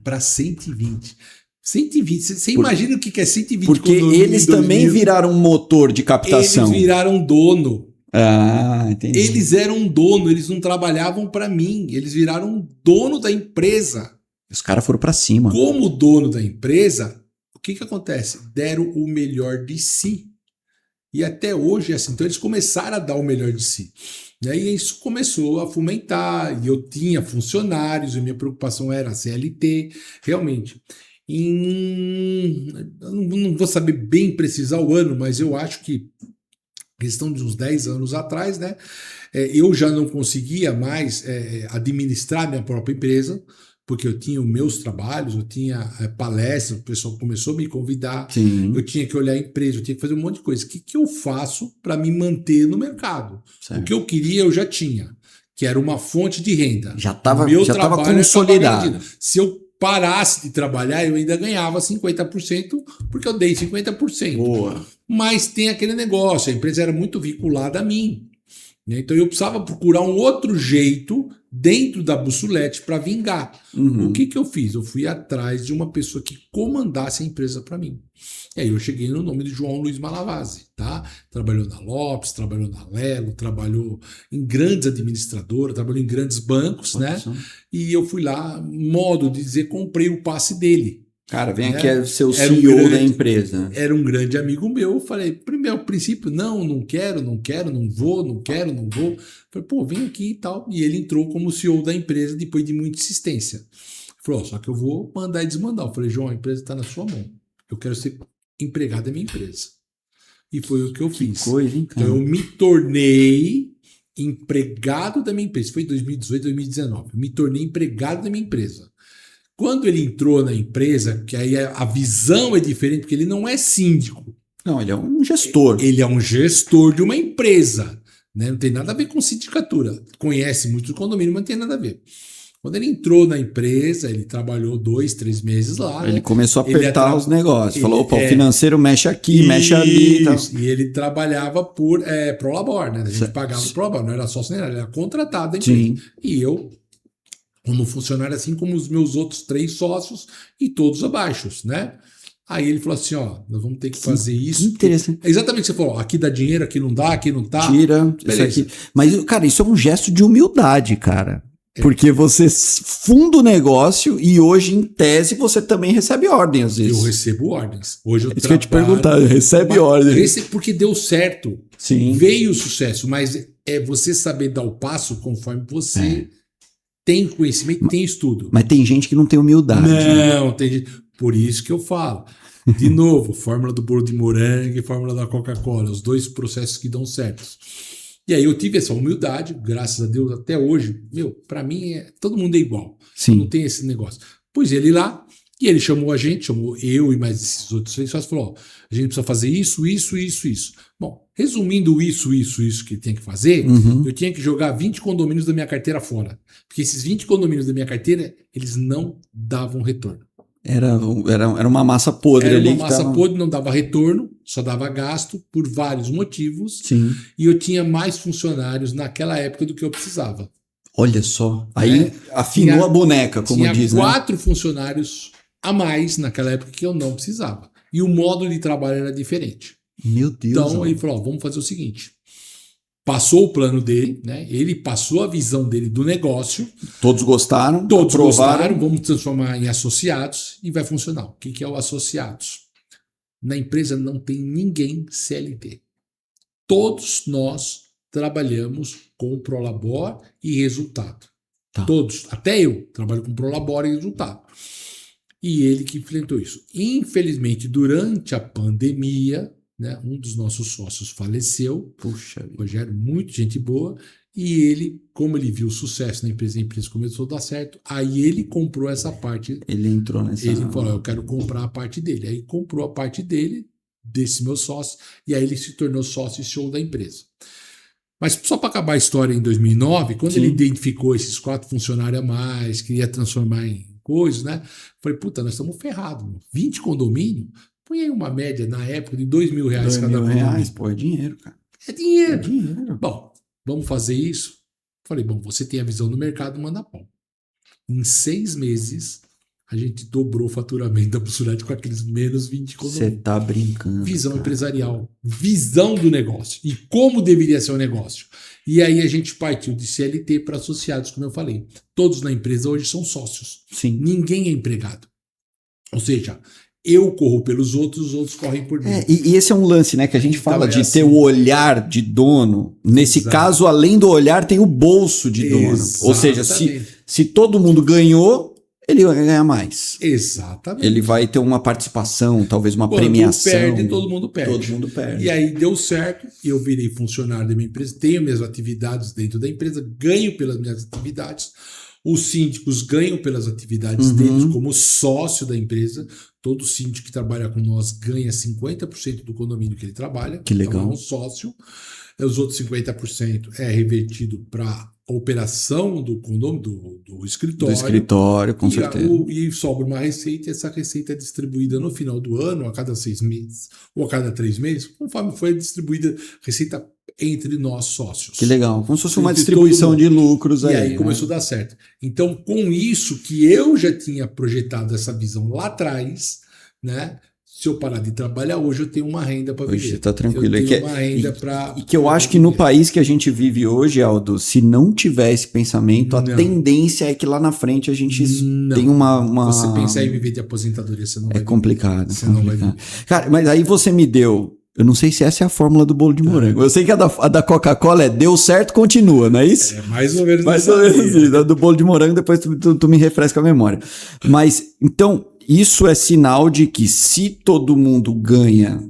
Para 120. 120. Você imagina o que é 120 porque eles também viraram um motor de captação. Eles viraram dono. Entendi. Eles eram dono, eles não trabalhavam para mim. Eles viraram dono da empresa. Os caras foram para cima. Como dono da empresa, o que acontece? Deram o melhor de si. E até hoje é assim. Então eles começaram a dar o melhor de si. E isso começou a fomentar. E eu tinha funcionários, e minha preocupação era a CLT. Realmente. Eu não vou saber bem precisar o ano, mas eu acho que questão de uns 10 anos atrás, né? Eu já não conseguia mais administrar minha própria empresa, porque eu tinha os meus trabalhos, eu tinha palestras, o pessoal começou a me convidar, Sim. eu tinha que olhar a empresa, eu tinha que fazer um monte de coisa. O que eu faço para me manter no mercado? Certo. O que eu queria, eu já tinha, que era uma fonte de renda. Já estava consolidado. Se eu parasse de trabalhar, eu ainda ganhava 50%, porque eu dei 50%. Boa. Mas tem aquele negócio, a empresa era muito vinculada a mim. Então eu precisava procurar um outro jeito dentro da Bussolete para vingar. O que eu fiz? Eu fui atrás de uma pessoa que comandasse a empresa para mim. E aí eu cheguei no nome de João Luiz Malavasi, tá? Trabalhou na Lopes, trabalhou na Lelo, trabalhou em grandes administradoras, trabalhou em grandes bancos, né? E eu fui lá, modo de dizer, comprei o passe dele. Cara, vem aqui é ser o CEO da empresa. Era um grande amigo meu. Eu falei, primeiro, ao princípio, não quero, não vou. Falei, pô, vem aqui e tal. E ele entrou como CEO da empresa depois de muita insistência. Ele falou, só que eu vou mandar e desmandar. Eu falei, João, a empresa está na sua mão. Eu quero ser empregado da minha empresa. E foi o que eu fiz. Coisa, hein, cara? Então eu me tornei empregado da minha empresa. Foi em 2018, 2019. Eu me tornei empregado da minha empresa. Quando ele entrou na empresa, que aí a visão é diferente, porque ele não é síndico. Não, ele é um gestor. Ele é um gestor de uma empresa. Né? Não tem nada a ver com sindicatura. Conhece muito o condomínio, mas não tem nada a ver. Quando ele entrou na empresa, ele trabalhou 2, 3 meses lá. Ele né? começou a apertar os negócios. Falou, opa, o financeiro mexe aqui, mexe ali. Tal. E ele trabalhava por Prolabor, né? A gente pagava o Prolabor, não era sócio nem nada, era contratado da empresa. Sim. E eu, como funcionário, assim como os meus outros 3 sócios e todos abaixo, né? Aí ele falou assim, ó, nós vamos ter que fazer isso. Interessante. É exatamente o que você falou, aqui dá dinheiro, aqui não dá, aqui não tá. Tira Beleza. isso aqui. Mas, cara, isso é um gesto de humildade, cara. Porque você funda o negócio e hoje, em tese, você também recebe ordem, às vezes. Eu recebo ordens. Hoje eu Isso que eu ia te perguntar, recebe ordem. Porque deu certo. Sim. Veio o sucesso, mas é você saber dar o passo conforme você tem conhecimento, tem estudo. Mas tem gente que não tem humildade. Não, tem gente. Por isso que eu falo. De novo, fórmula do bolo de morango e fórmula da Coca-Cola, os dois processos que dão certo. E aí eu tive essa humildade, graças a Deus, até hoje. Pra mim, todo mundo é igual. Sim. Não tem esse negócio. Pus ele lá, e ele chamou a gente, chamou eu e mais esses outros três sócios, falou, ó, a gente precisa fazer isso, isso, isso, isso. Bom, resumindo isso que ele tem que fazer, eu tinha que jogar 20 condomínios da minha carteira fora. Porque esses 20 condomínios da minha carteira, eles não davam retorno. Era uma massa podre ali. Era uma massa podre, não dava retorno, só dava gasto por vários motivos. Sim. E eu tinha mais funcionários naquela época do que eu precisava. Olha só. Aí afinou a boneca, como diz, né? Tinha 4 funcionários a mais naquela época que eu não precisava. E o modo de trabalho era diferente. Meu Deus. Então ele falou, ó, vamos fazer o seguinte. Passou o plano dele, né? Ele passou a visão dele do negócio. Todos gostaram. Todos gostaram. Vamos transformar em associados e vai funcionar. O que é o associados? Na empresa não tem ninguém CLT. Todos nós trabalhamos com Prolabor e resultado. Tá. Todos. Até eu trabalho com Prolabor e resultado. E ele que enfrentou isso. Infelizmente, durante a pandemia, né, um dos nossos sócios faleceu. Puxa vida. Rogério, muito gente boa. E ele, como ele viu o sucesso na empresa, a empresa começou a dar certo. Aí ele comprou essa parte. Ele entrou nessa... Ele falou, eu quero comprar a parte dele. Aí comprou a parte dele, desse meu sócio. E aí ele se tornou sócio show da empresa. Mas só para acabar a história, em 2009, quando ele identificou esses 4 funcionários a mais, queria transformar em coisas, né? Falei, puta, nós estamos ferrados. 20 condomínio, põe aí uma média na época de R$2.000 cada condomínio. Pô, é dinheiro, cara. É dinheiro. É dinheiro. Bom, vamos fazer isso? Falei, bom, você tem a visão do mercado, manda pau. Em 6 meses, a gente dobrou o faturamento da Bussurati com aqueles menos 20 condomínios. Você tá brincando. Visão empresarial, visão do negócio e como deveria ser o negócio. E aí a gente partiu de CLT para associados, como eu falei. Todos na empresa hoje são sócios. Sim. Ninguém é empregado. Ou seja, eu corro pelos outros, os outros correm por mim. E esse é um lance, né, que a gente fala de ter o olhar de dono. Nesse caso, além do olhar, tem o bolso de dono. Ou seja, se todo mundo ganhou, ele vai ganhar mais. Exatamente. Ele vai ter uma participação, talvez uma premiação. Todo mundo perde. Todo mundo perde. E aí deu certo, eu virei funcionário da minha empresa, tenho minhas atividades dentro da empresa, ganho pelas minhas atividades. Os síndicos ganham pelas atividades deles como sócio da empresa. Todo síndico que trabalha com nós ganha 50% do condomínio que ele trabalha. Que legal. Então é um sócio. Os outros 50% é revertido para a operação do condomínio, do escritório. Do escritório, com certeza. E sobra uma receita, e essa receita é distribuída no final do ano, a cada 6 meses, ou a cada 3 meses, conforme foi distribuída a receita entre nós sócios. Que legal, como se fosse uma distribuição de lucros aí. E aí começou a dar certo. Então, com isso que eu já tinha projetado essa visão lá atrás, né? Se eu parar de trabalhar hoje, eu tenho uma renda para viver. Tá tranquilo. Eu tenho uma renda para... E que eu acho que no país que a gente vive hoje, Aldo, se não tiver esse pensamento, a tendência é que lá na frente a gente tem uma... Você pensar em viver de aposentadoria, você não vai viver. Complicado. Você não vai viver. Cara, mas aí você me deu... Eu não sei se essa é a fórmula do bolo de morango. Eu sei que a da Coca-Cola deu certo, continua, não é isso? É mais ou menos mais ou menos isso. A do bolo de morango, depois tu me refresca a memória. Mas, então, isso é sinal de que se todo mundo ganha...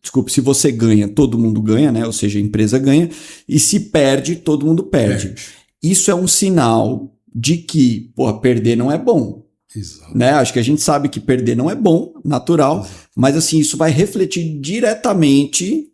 Desculpe, se você ganha, todo mundo ganha, né? Ou seja, a empresa ganha. E se perde, todo mundo perde. Isso é um sinal de que, perder não é bom. Exato. Né? Acho que a gente sabe que perder não é bom, natural, mas assim, isso vai refletir diretamente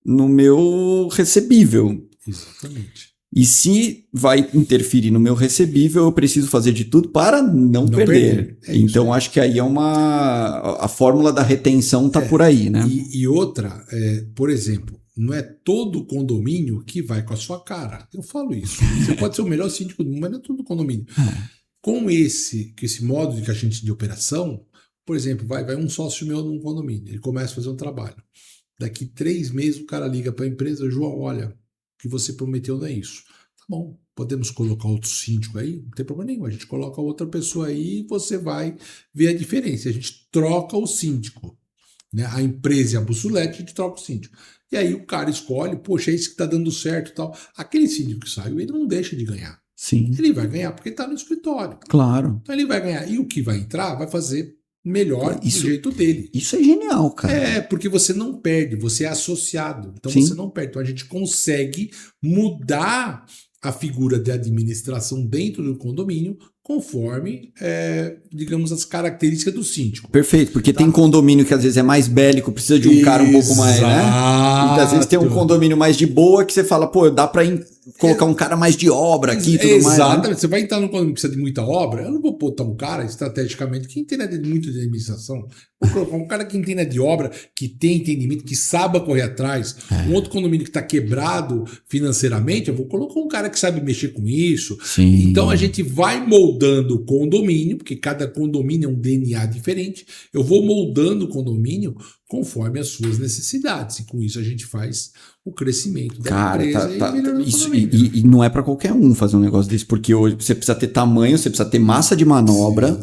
no meu recebível. Exatamente. E se vai interferir no meu recebível, eu preciso fazer de tudo para não perder. Então, acho que aí é a fórmula da retenção tá por aí, né? E outra, por exemplo, não é todo condomínio que vai com a sua cara. Eu falo isso. Você pode ser o melhor síndico do mundo, mas não é todo condomínio. Com esse modo de operação, Por exemplo, vai um sócio meu num condomínio, ele começa a fazer um trabalho. Daqui 3 meses o cara liga para a empresa, João, olha, o que você prometeu não é isso. Tá bom, podemos colocar outro síndico aí? Não tem problema nenhum, a gente coloca outra pessoa aí e você vai ver a diferença. A gente troca o síndico, né? A empresa e a Bussolete, a gente troca o síndico. E aí o cara escolhe, poxa, é isso que está dando certo e tal. Aquele síndico que saiu, ele não deixa de ganhar. Sim. Ele vai ganhar porque ele está no escritório. Claro. Então ele vai ganhar. E o que vai entrar vai fazer melhor do jeito dele. Isso é genial, cara. É, porque você não perde, você é associado. Então Sim. você não perde. Então a gente consegue mudar a figura de administração dentro do condomínio conforme, digamos, as características do síndico. Perfeito, porque tem condomínio que às vezes é mais bélico, precisa de um cara um pouco mais, né? E às vezes tem um condomínio mais de boa que você fala, pô, dá pra colocar um cara mais de obra aqui e tudo mais. Exatamente. Né? Você vai entrar num condomínio que precisa de muita obra, eu não vou botar um cara estrategicamente que entenda muito de administração. Vou colocar um cara que entenda de obra, que tem entendimento, que saiba correr atrás. Um outro condomínio que está quebrado financeiramente, eu vou colocar um cara que sabe mexer com isso. Sim. Então a gente vai moldando o condomínio, porque cada condomínio é um DNA diferente. Eu vou moldando o condomínio conforme as suas necessidades. E com isso a gente faz o crescimento da empresa e melhorando o condomínio. E não é para qualquer um fazer um negócio desse, porque hoje você precisa ter tamanho, você precisa ter massa de manobra,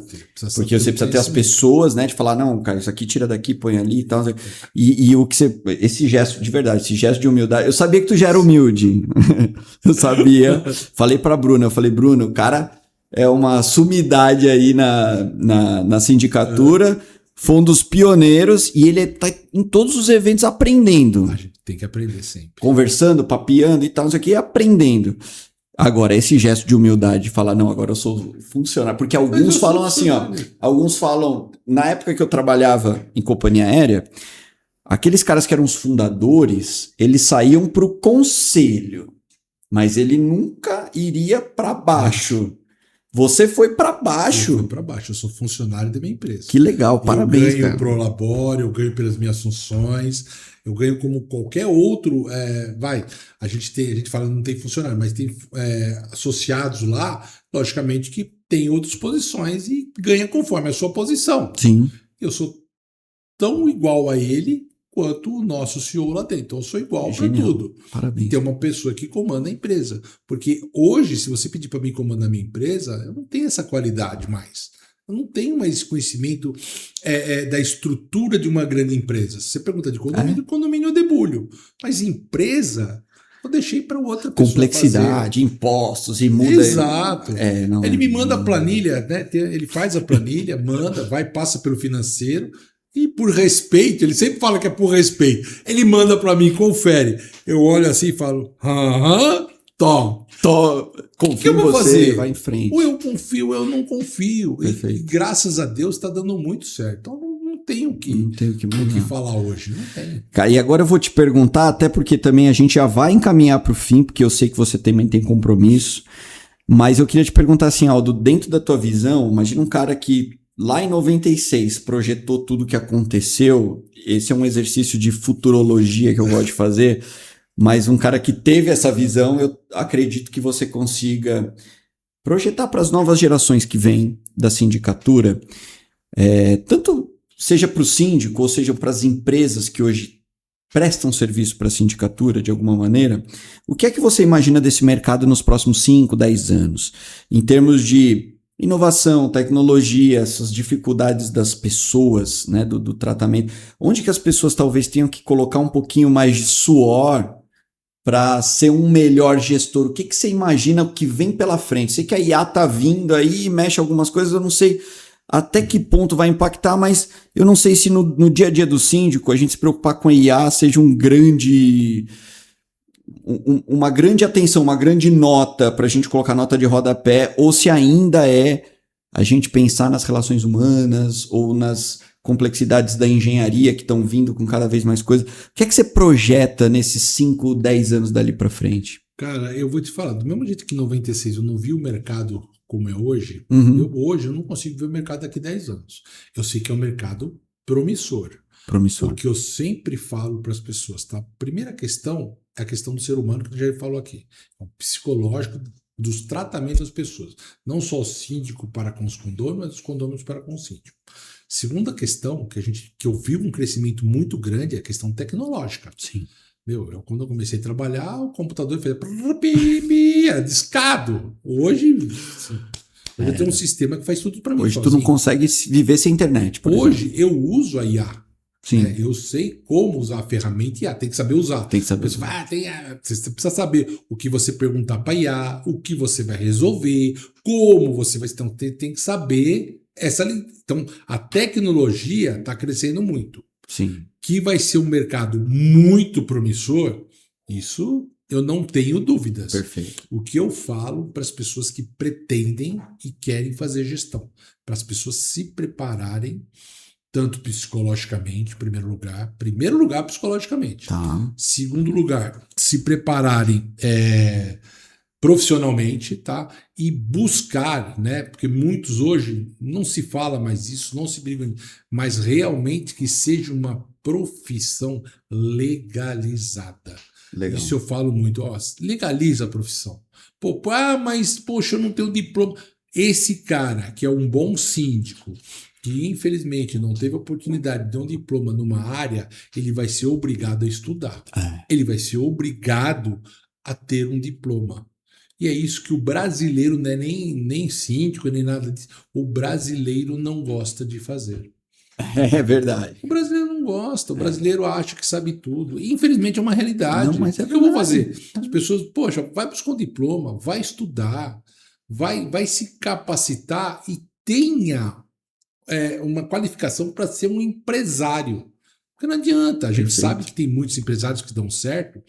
porque você precisa ter as pessoas, né, de falar, não, cara, isso aqui tira daqui, põe ali e tal. E o que você, esse gesto de verdade, esse gesto de humildade, eu sabia que tu já era humilde, eu sabia, falei pra Bruna, Bruno, o cara é uma sumidade aí na sindicatura, foi um dos pioneiros e ele tá em todos os eventos aprendendo. A gente tem que aprender sempre. Conversando, papeando e tal, não sei o que, aprendendo. Agora, esse gesto de humildade de falar, não, agora eu sou funcionário. Porque alguns falam assim, ó. Alguns falam, na época que eu trabalhava em companhia aérea, aqueles caras que eram os fundadores, eles saíam pro conselho, mas ele nunca iria para baixo. Você foi para baixo. Eu fui para baixo, eu sou funcionário da minha empresa. Que legal, parabéns, eu ganho pro labore, eu ganho pelas minhas funções, eu ganho como qualquer outro. A gente fala não tem funcionário, mas tem associados lá, logicamente que tem outras posições e ganha conforme a sua posição. Sim. Eu sou tão igual a ele quanto o nosso CEO lá dentro. Então eu sou igual para tudo. Parabéns. E tem uma pessoa que comanda a empresa. Porque hoje, se você pedir para mim comandar a minha empresa, eu não tenho essa qualidade mais. Eu não tenho mais esse conhecimento da estrutura de uma grande empresa. Se você pergunta de condomínio, condomínio eu debulho. Mas empresa, eu deixei para outra pessoa complexidade, fazer. Impostos e muda. Exato. Ele me manda a planilha, né? Ele faz a planilha, manda, passa pelo financeiro. E por respeito, ele sempre fala que é por respeito. Ele manda para mim, confere. Eu olho assim e falo, Tom. Confio que eu vou fazer? Vai em frente. Ou eu confio, ou eu não confio. Perfeito. E graças a Deus está dando muito certo. Então não tenho o que falar hoje. Não tenho. Cara, e agora eu vou te perguntar, até porque também a gente já vai encaminhar para o fim, porque eu sei que você também tem compromisso. Mas eu queria te perguntar assim, Aldo, dentro da tua visão, imagina um cara que lá em 96 projetou tudo o que aconteceu. Esse é um exercício de futurologia que eu gosto de fazer, mas um cara que teve essa visão, eu acredito que você consiga projetar para as novas gerações que vêm da sindicatura, tanto seja para o síndico ou seja para as empresas que hoje prestam serviço para a sindicatura de alguma maneira. O que é que você imagina desse mercado nos próximos 5, 10 anos? Em termos de inovação, tecnologia, essas dificuldades das pessoas, né, do tratamento. Onde que as pessoas talvez tenham que colocar um pouquinho mais de suor para ser um melhor gestor? O que você imagina que vem pela frente? Sei que a IA está vindo aí e mexe algumas coisas, eu não sei até que ponto vai impactar, mas eu não sei se no dia a dia do síndico a gente se preocupar com a IA seja uma grande atenção, uma grande nota para a gente colocar nota de rodapé, ou se ainda é a gente pensar nas relações humanas ou nas complexidades da engenharia que estão vindo com cada vez mais coisas. O que é que você projeta nesses 5, 10 anos dali para frente? Cara, eu vou te falar, do mesmo jeito que em 96 eu não vi o mercado como é hoje, hoje eu não consigo ver o mercado daqui a 10 anos. Eu sei que é um mercado promissor. Porque eu sempre falo para as pessoas, tá? A primeira questão é a questão do ser humano, que a gente já falou aqui. O psicológico dos tratamentos das pessoas. Não só o síndico para com os condôminos, mas os condôminos para com o síndico. Segunda questão, que eu vi um crescimento muito grande, é a questão tecnológica. Sim. Quando eu comecei a trabalhar, o computador fazia discado. Hoje eu tenho um sistema que faz tudo para mim. Hoje sozinho. tu não consegue viver sem internet, por Hoje exemplo. eu uso a IA. Sim. Né? Eu sei como usar a ferramenta IA, tem que saber usar. Tem que saber. Você precisa saber o que você perguntar para IA, o que você vai resolver, como você vai. Então, tem que saber essa. Então, a tecnologia está crescendo muito. Sim. Que vai ser um mercado muito promissor, isso eu não tenho dúvidas. Perfeito. O que eu falo para as pessoas que pretendem e querem fazer gestão, para as pessoas se prepararem, tanto psicologicamente, primeiro lugar psicologicamente. Tá. Segundo lugar, se prepararem profissionalmente, tá? E buscar, né? Porque muitos hoje não se fala mais isso, não se briga, mas realmente que seja uma profissão legalizada. Legal. Isso eu falo muito, legaliza a profissão. Mas poxa, eu não tenho diploma. Esse cara que é um bom síndico, que infelizmente não teve a oportunidade de ter um diploma numa área, ele vai ser obrigado a estudar. Ele vai ser obrigado a ter um diploma. E é isso que o brasileiro, não é nem síndico, nem nada disso, o brasileiro não gosta de fazer. É verdade. O brasileiro não gosta, o brasileiro acha que sabe tudo. E, infelizmente é uma realidade. Não, mas é o que eu vou verdade. fazer? As pessoas, poxa, vai buscar um diploma, vai estudar, vai se capacitar e tenha uma qualificação para ser um empresário. Porque não adianta, a gente sabe que tem muitos empresários que dão certo,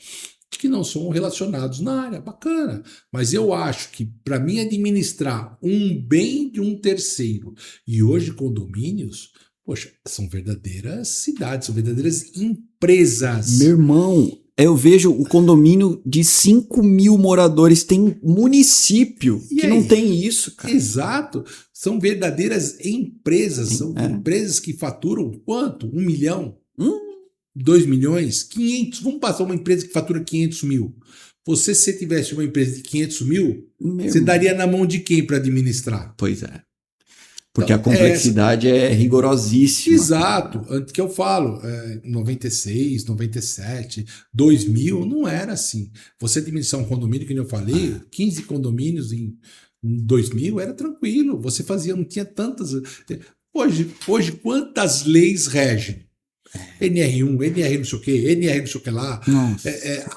que não são relacionados na área, bacana. Mas eu acho que para mim administrar um bem de um terceiro, e hoje condomínios, poxa, são verdadeiras cidades, são verdadeiras empresas. Meu irmão, eu vejo o condomínio de 5 mil moradores, tem município que não tem isso, cara. Exato. São verdadeiras empresas. São empresas que faturam quanto? 1 milhão? 2 milhões? 500? Vamos passar uma empresa que fatura 500 mil. Se você tivesse uma empresa de 500 mil, você daria na mão de quem para administrar? Pois é. Porque então, a complexidade é rigorosíssima. Exato. Antes que eu falo, 96, 97, 2000, não era assim. Você administrar um condomínio, que eu falei, 15 condomínios em 2000, era tranquilo. Você fazia, não tinha tantas... Hoje quantas leis regem? NR1, NR não sei o que, NR não sei o que lá.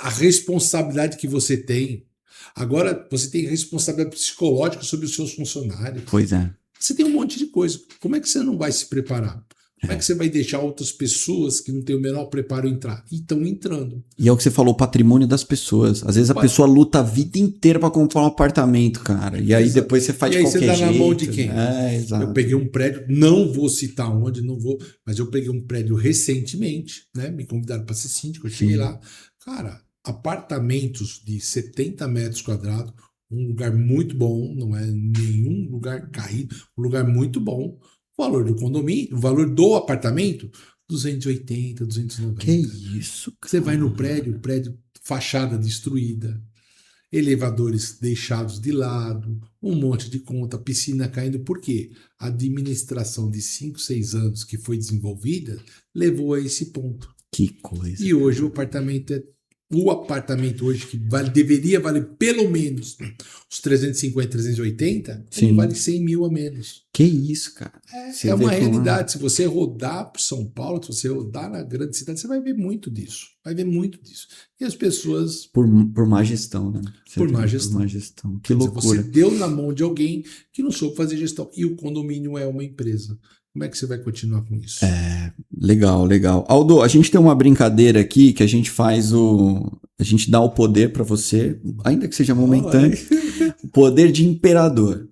A responsabilidade que você tem. Agora, você tem responsabilidade psicológica sobre os seus funcionários. Pois é. Você tem um monte de coisa. Como é que você não vai se preparar? Como é que você vai deixar outras pessoas que não têm o menor preparo entrar? E estão entrando. E é o que você falou, o patrimônio das pessoas. Às vezes a pessoa luta a vida inteira para comprar um apartamento, cara. E aí depois você faz de qualquer jeito. E aí você dá na mão de quem? Exato. Eu peguei um prédio, não vou citar onde, mas eu peguei um prédio recentemente, né? Me convidaram para ser síndico, eu cheguei lá. Cara, apartamentos de 70 metros quadrados, um lugar muito bom, não é nenhum lugar caído, um lugar muito bom. O valor do condomínio, o valor do apartamento, 280, 290. Que isso, cara. Você vai no prédio, fachada destruída, elevadores deixados de lado, um monte de conta, piscina caindo. Por quê? A administração de 5, 6 anos que foi desenvolvida levou a esse ponto. Que coisa. E hoje o apartamento hoje que deveria valer pelo menos os 350, 380, ele vale 100 mil a menos. Que isso, cara. É uma realidade. Se você rodar por São Paulo, se você rodar na grande cidade, você vai ver muito disso. E as pessoas... Por má gestão, né? Por má gestão. Que loucura. Você deu na mão de alguém que não soube fazer gestão. E o condomínio é uma empresa. Como é que você vai continuar com isso? Legal. Aldo, a gente tem uma brincadeira aqui que a gente faz a gente dá o poder para você, ainda que seja momentâneo, o poder de imperador.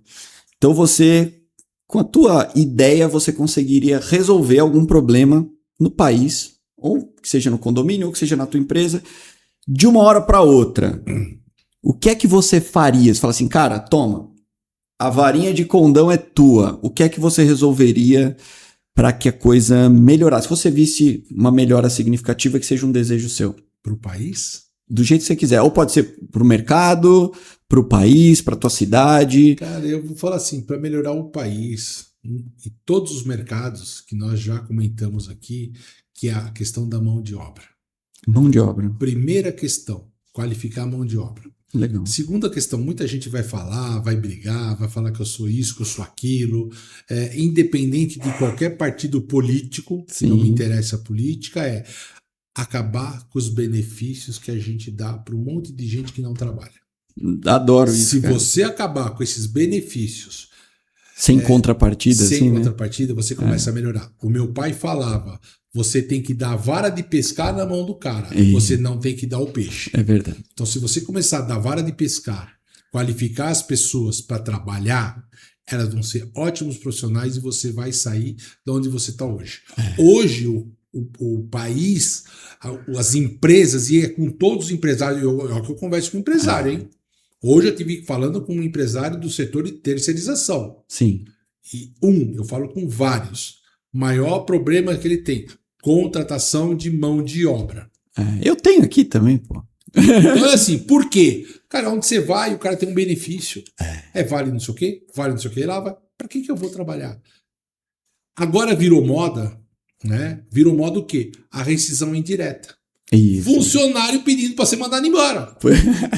Então você, com a tua ideia, você conseguiria resolver algum problema no país, ou que seja no condomínio, ou que seja na tua empresa, de uma hora para outra. O que é que você faria? Você fala assim, cara, toma, a varinha de condão é tua. O que é que você resolveria para que a coisa melhorasse? Se você visse uma melhora significativa, que seja um desejo seu. Para o país? Do jeito que você quiser. Ou pode ser para o mercado, para o país, para a tua cidade. Cara, eu vou falar assim, para melhorar o país, em todos os mercados que nós já comentamos aqui, que é a questão da mão de obra. Mão de obra. Primeira questão, qualificar a mão de obra. Legal. Segunda questão, muita gente vai falar, vai brigar, vai falar que eu sou isso, que eu sou aquilo. Independente de qualquer partido político, Sim. não me interessa a política, é acabar com os benefícios que a gente dá para um monte de gente que não trabalha. Adoro isso, Se cara. você acabar com esses benefícios Sem contrapartida, sem assim, né? contrapartida, você começa a melhorar. O meu pai falava, você tem que dar a vara de pescar na mão do cara, você não tem que dar o peixe. É verdade. Então, se você começar a dar vara de pescar, qualificar as pessoas para trabalhar, elas vão ser ótimos profissionais e você vai sair de onde você está hoje. Hoje, o país, as empresas, e é com todos os empresários, é o que eu converso com empresário, hein? Hoje eu estive falando com um empresário do setor de terceirização. Sim. E eu falo com vários. Maior problema que ele tem, contratação de mão de obra. Eu tenho aqui também, pô. Então, assim, por quê? Cara, onde você vai, o cara tem um benefício. Vale não sei o quê, vale não sei o quê. Lá vai, pra que eu vou trabalhar? Agora virou moda, né? Virou moda o quê? A rescisão indireta. Isso. Funcionário pedindo para ser mandado embora.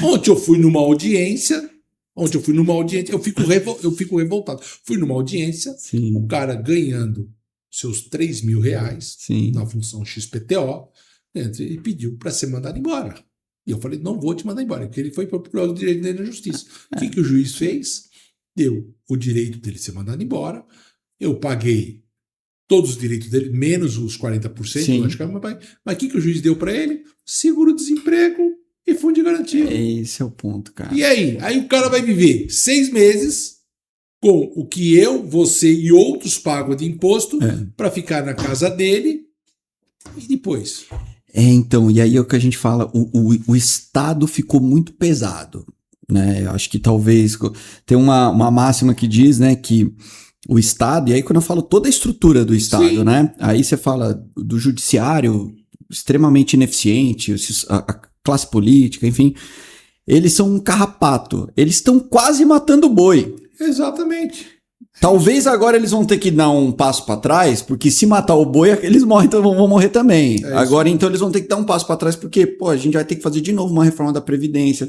Ontem eu fui numa audiência, eu fico revoltado. Fui numa audiência, Sim. o cara ganhando seus R$3.000 Sim. na função XPTO, ele pediu para ser mandado embora. E eu falei, não vou te mandar embora, porque ele foi procurar o direito dele na justiça. O que o juiz fez? Deu o direito dele ser mandado embora, eu paguei todos os direitos dele, menos os 40%, Sim. eu acho que era meu pai. Mas o que o juiz deu para ele? Seguro-desemprego e fundo de garantia. Esse é o ponto, cara. E aí? Aí o cara vai viver 6 meses com o que eu, você e outros pagam de imposto para ficar na casa dele e depois. Então, e aí é o que a gente fala, o Estado ficou muito pesado, né? Eu acho que talvez tem uma máxima que diz, né, que o Estado, e aí quando eu falo toda a estrutura do Estado, Sim. né? Aí você fala do judiciário extremamente ineficiente, a classe política, enfim, eles são um carrapato, eles estão quase matando o boi. Exatamente. Talvez agora eles vão ter que dar um passo para trás, porque se matar o boi, eles morrem, então vão morrer também. Agora, então, eles vão ter que dar um passo para trás, porque, pô, a gente vai ter que fazer de novo uma reforma da Previdência.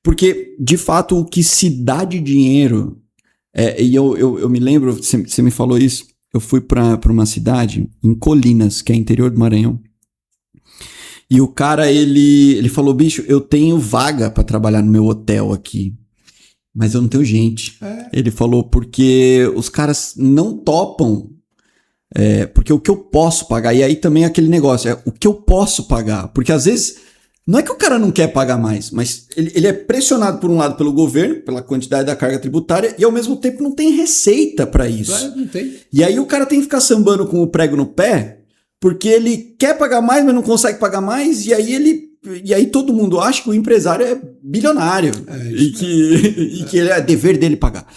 Porque, de fato, o que se dá de dinheiro... e eu me lembro, você me falou isso, eu fui para uma cidade em Colinas, que é interior do Maranhão. E o cara, ele falou, bicho, eu tenho vaga para trabalhar no meu hotel aqui, mas eu não tenho gente. Ele falou, porque os caras não topam, porque o que eu posso pagar, e aí também é aquele negócio, o que eu posso pagar, porque às vezes não é que o cara não quer pagar mais, mas ele é pressionado por um lado pelo governo, pela quantidade da carga tributária, e ao mesmo tempo não tem receita para isso. Não tem. E aí o cara tem que ficar sambando com o prego no pé, porque ele quer pagar mais, mas não consegue pagar mais, e aí todo mundo acha que o empresário é bilionário e que ele é dever dele pagar.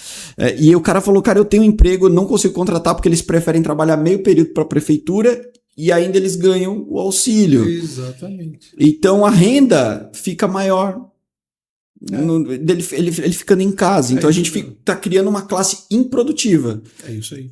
E o cara falou, cara, eu tenho um emprego, não consigo contratar porque eles preferem trabalhar meio período para a prefeitura e ainda eles ganham o auxílio. Exatamente. Então a renda fica maior. Ele ficando em casa. Então a gente tá criando uma classe improdutiva. É isso aí.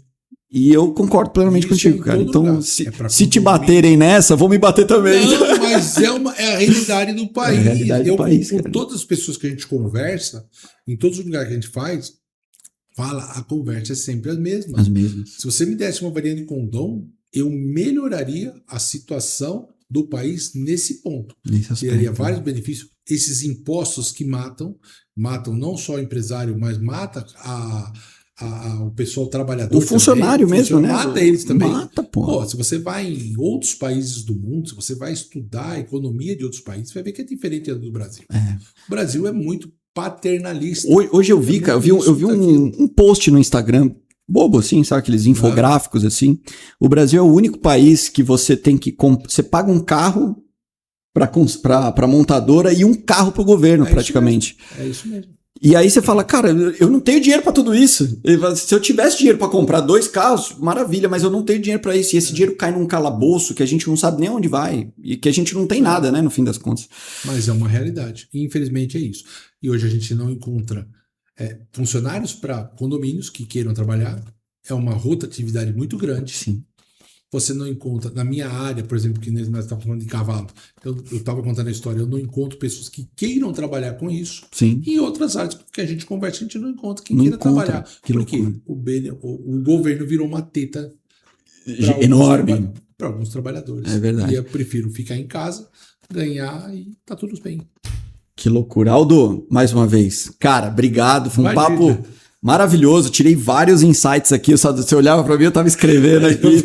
E eu concordo plenamente contigo, cara. Então, se te baterem nessa, vão me bater também. Não, mas é a realidade do país. É a realidade do país, com cara. todas as pessoas que a gente conversa, em todos os lugares que a gente fala, a conversa é sempre a mesma. As mesmas. Se você me desse uma varinha de condom, eu melhoraria a situação do país nesse ponto. Teria vários benefícios. Esses impostos que matam não só o empresário, mas mata o pessoal trabalhador. O funcionário também. Mesmo, né? Mata eles também. Mata, pô. Se você vai em outros países do mundo, se você vai estudar a economia de outros países, você vai ver que é diferente do Brasil. O Brasil é muito paternalista. Hoje eu vi, cara, eu vi um post no Instagram, bobo assim, sabe? Aqueles infográficos assim. O Brasil é o único país que você tem que... Você paga um carro para montadora e um carro para o governo, praticamente. É isso mesmo. E aí você fala, cara, eu não tenho dinheiro para tudo isso. Se eu tivesse dinheiro para comprar 2 carros, maravilha, mas eu não tenho dinheiro para isso. E esse dinheiro cai num calabouço que a gente não sabe nem onde vai e que a gente não tem nada, né, no fim das contas. Mas é uma realidade. E infelizmente é isso. E hoje a gente não encontra funcionários para condomínios que queiram trabalhar. é uma rotatividade muito grande. Sim. Você não encontra, na minha área, por exemplo, que nós estávamos falando de cavalo, eu estava contando a história, eu não encontro pessoas que queiram trabalhar com isso. Sim. E em outras áreas que a gente conversa, a gente não encontra quem Não queira encontra. trabalhar. Que Por quê? loucura. O governo virou uma teta Enorme. para alguns trabalhadores. É verdade. E eu prefiro ficar em casa, ganhar e tá tudo bem. Que loucura. Aldo, mais uma vez, cara, obrigado. Foi um Imagina. papo maravilhoso. Tirei vários insights aqui. Você olhava para mim, eu tava escrevendo aqui.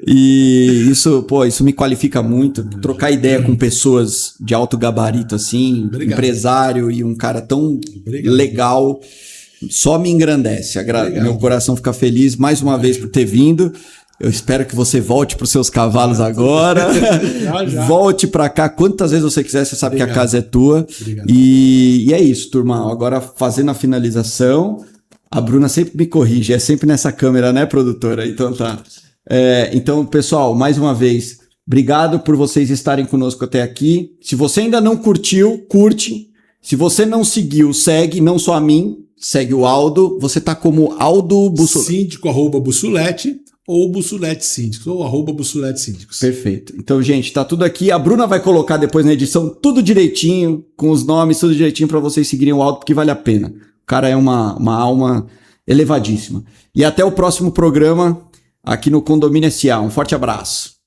E isso, pô, isso me qualifica muito. Trocar ideia com pessoas de alto gabarito, assim, Obrigado. Empresário e um cara tão Obrigado. legal, só me engrandece. Obrigado. Meu coração fica feliz mais uma vez por ter vindo. Eu espero que você volte para os seus cavalos agora. Já. Volte para cá quantas vezes você quiser, você sabe que a casa é tua. Obrigado. E é isso, turma. Agora, fazendo a finalização, a Bruna sempre me corrige, é sempre nessa câmera, né, produtora? Então tá. Então, pessoal, mais uma vez, obrigado por vocês estarem conosco até aqui. Se você ainda não curtiu, curte. Se você não seguiu, segue, não só a mim, segue o Aldo. Você tá como Aldo Bussolete. Síndico @Bussolete ou Bussolete Síndicos, ou @Bussolete Síndicos. Perfeito. Então, gente, tá tudo aqui. A Bruna vai colocar depois na edição tudo direitinho, com os nomes, tudo direitinho para vocês seguirem o Aldo, porque vale a pena. O cara é uma alma elevadíssima. E até o próximo programa aqui no Condomínio SA. Um forte abraço.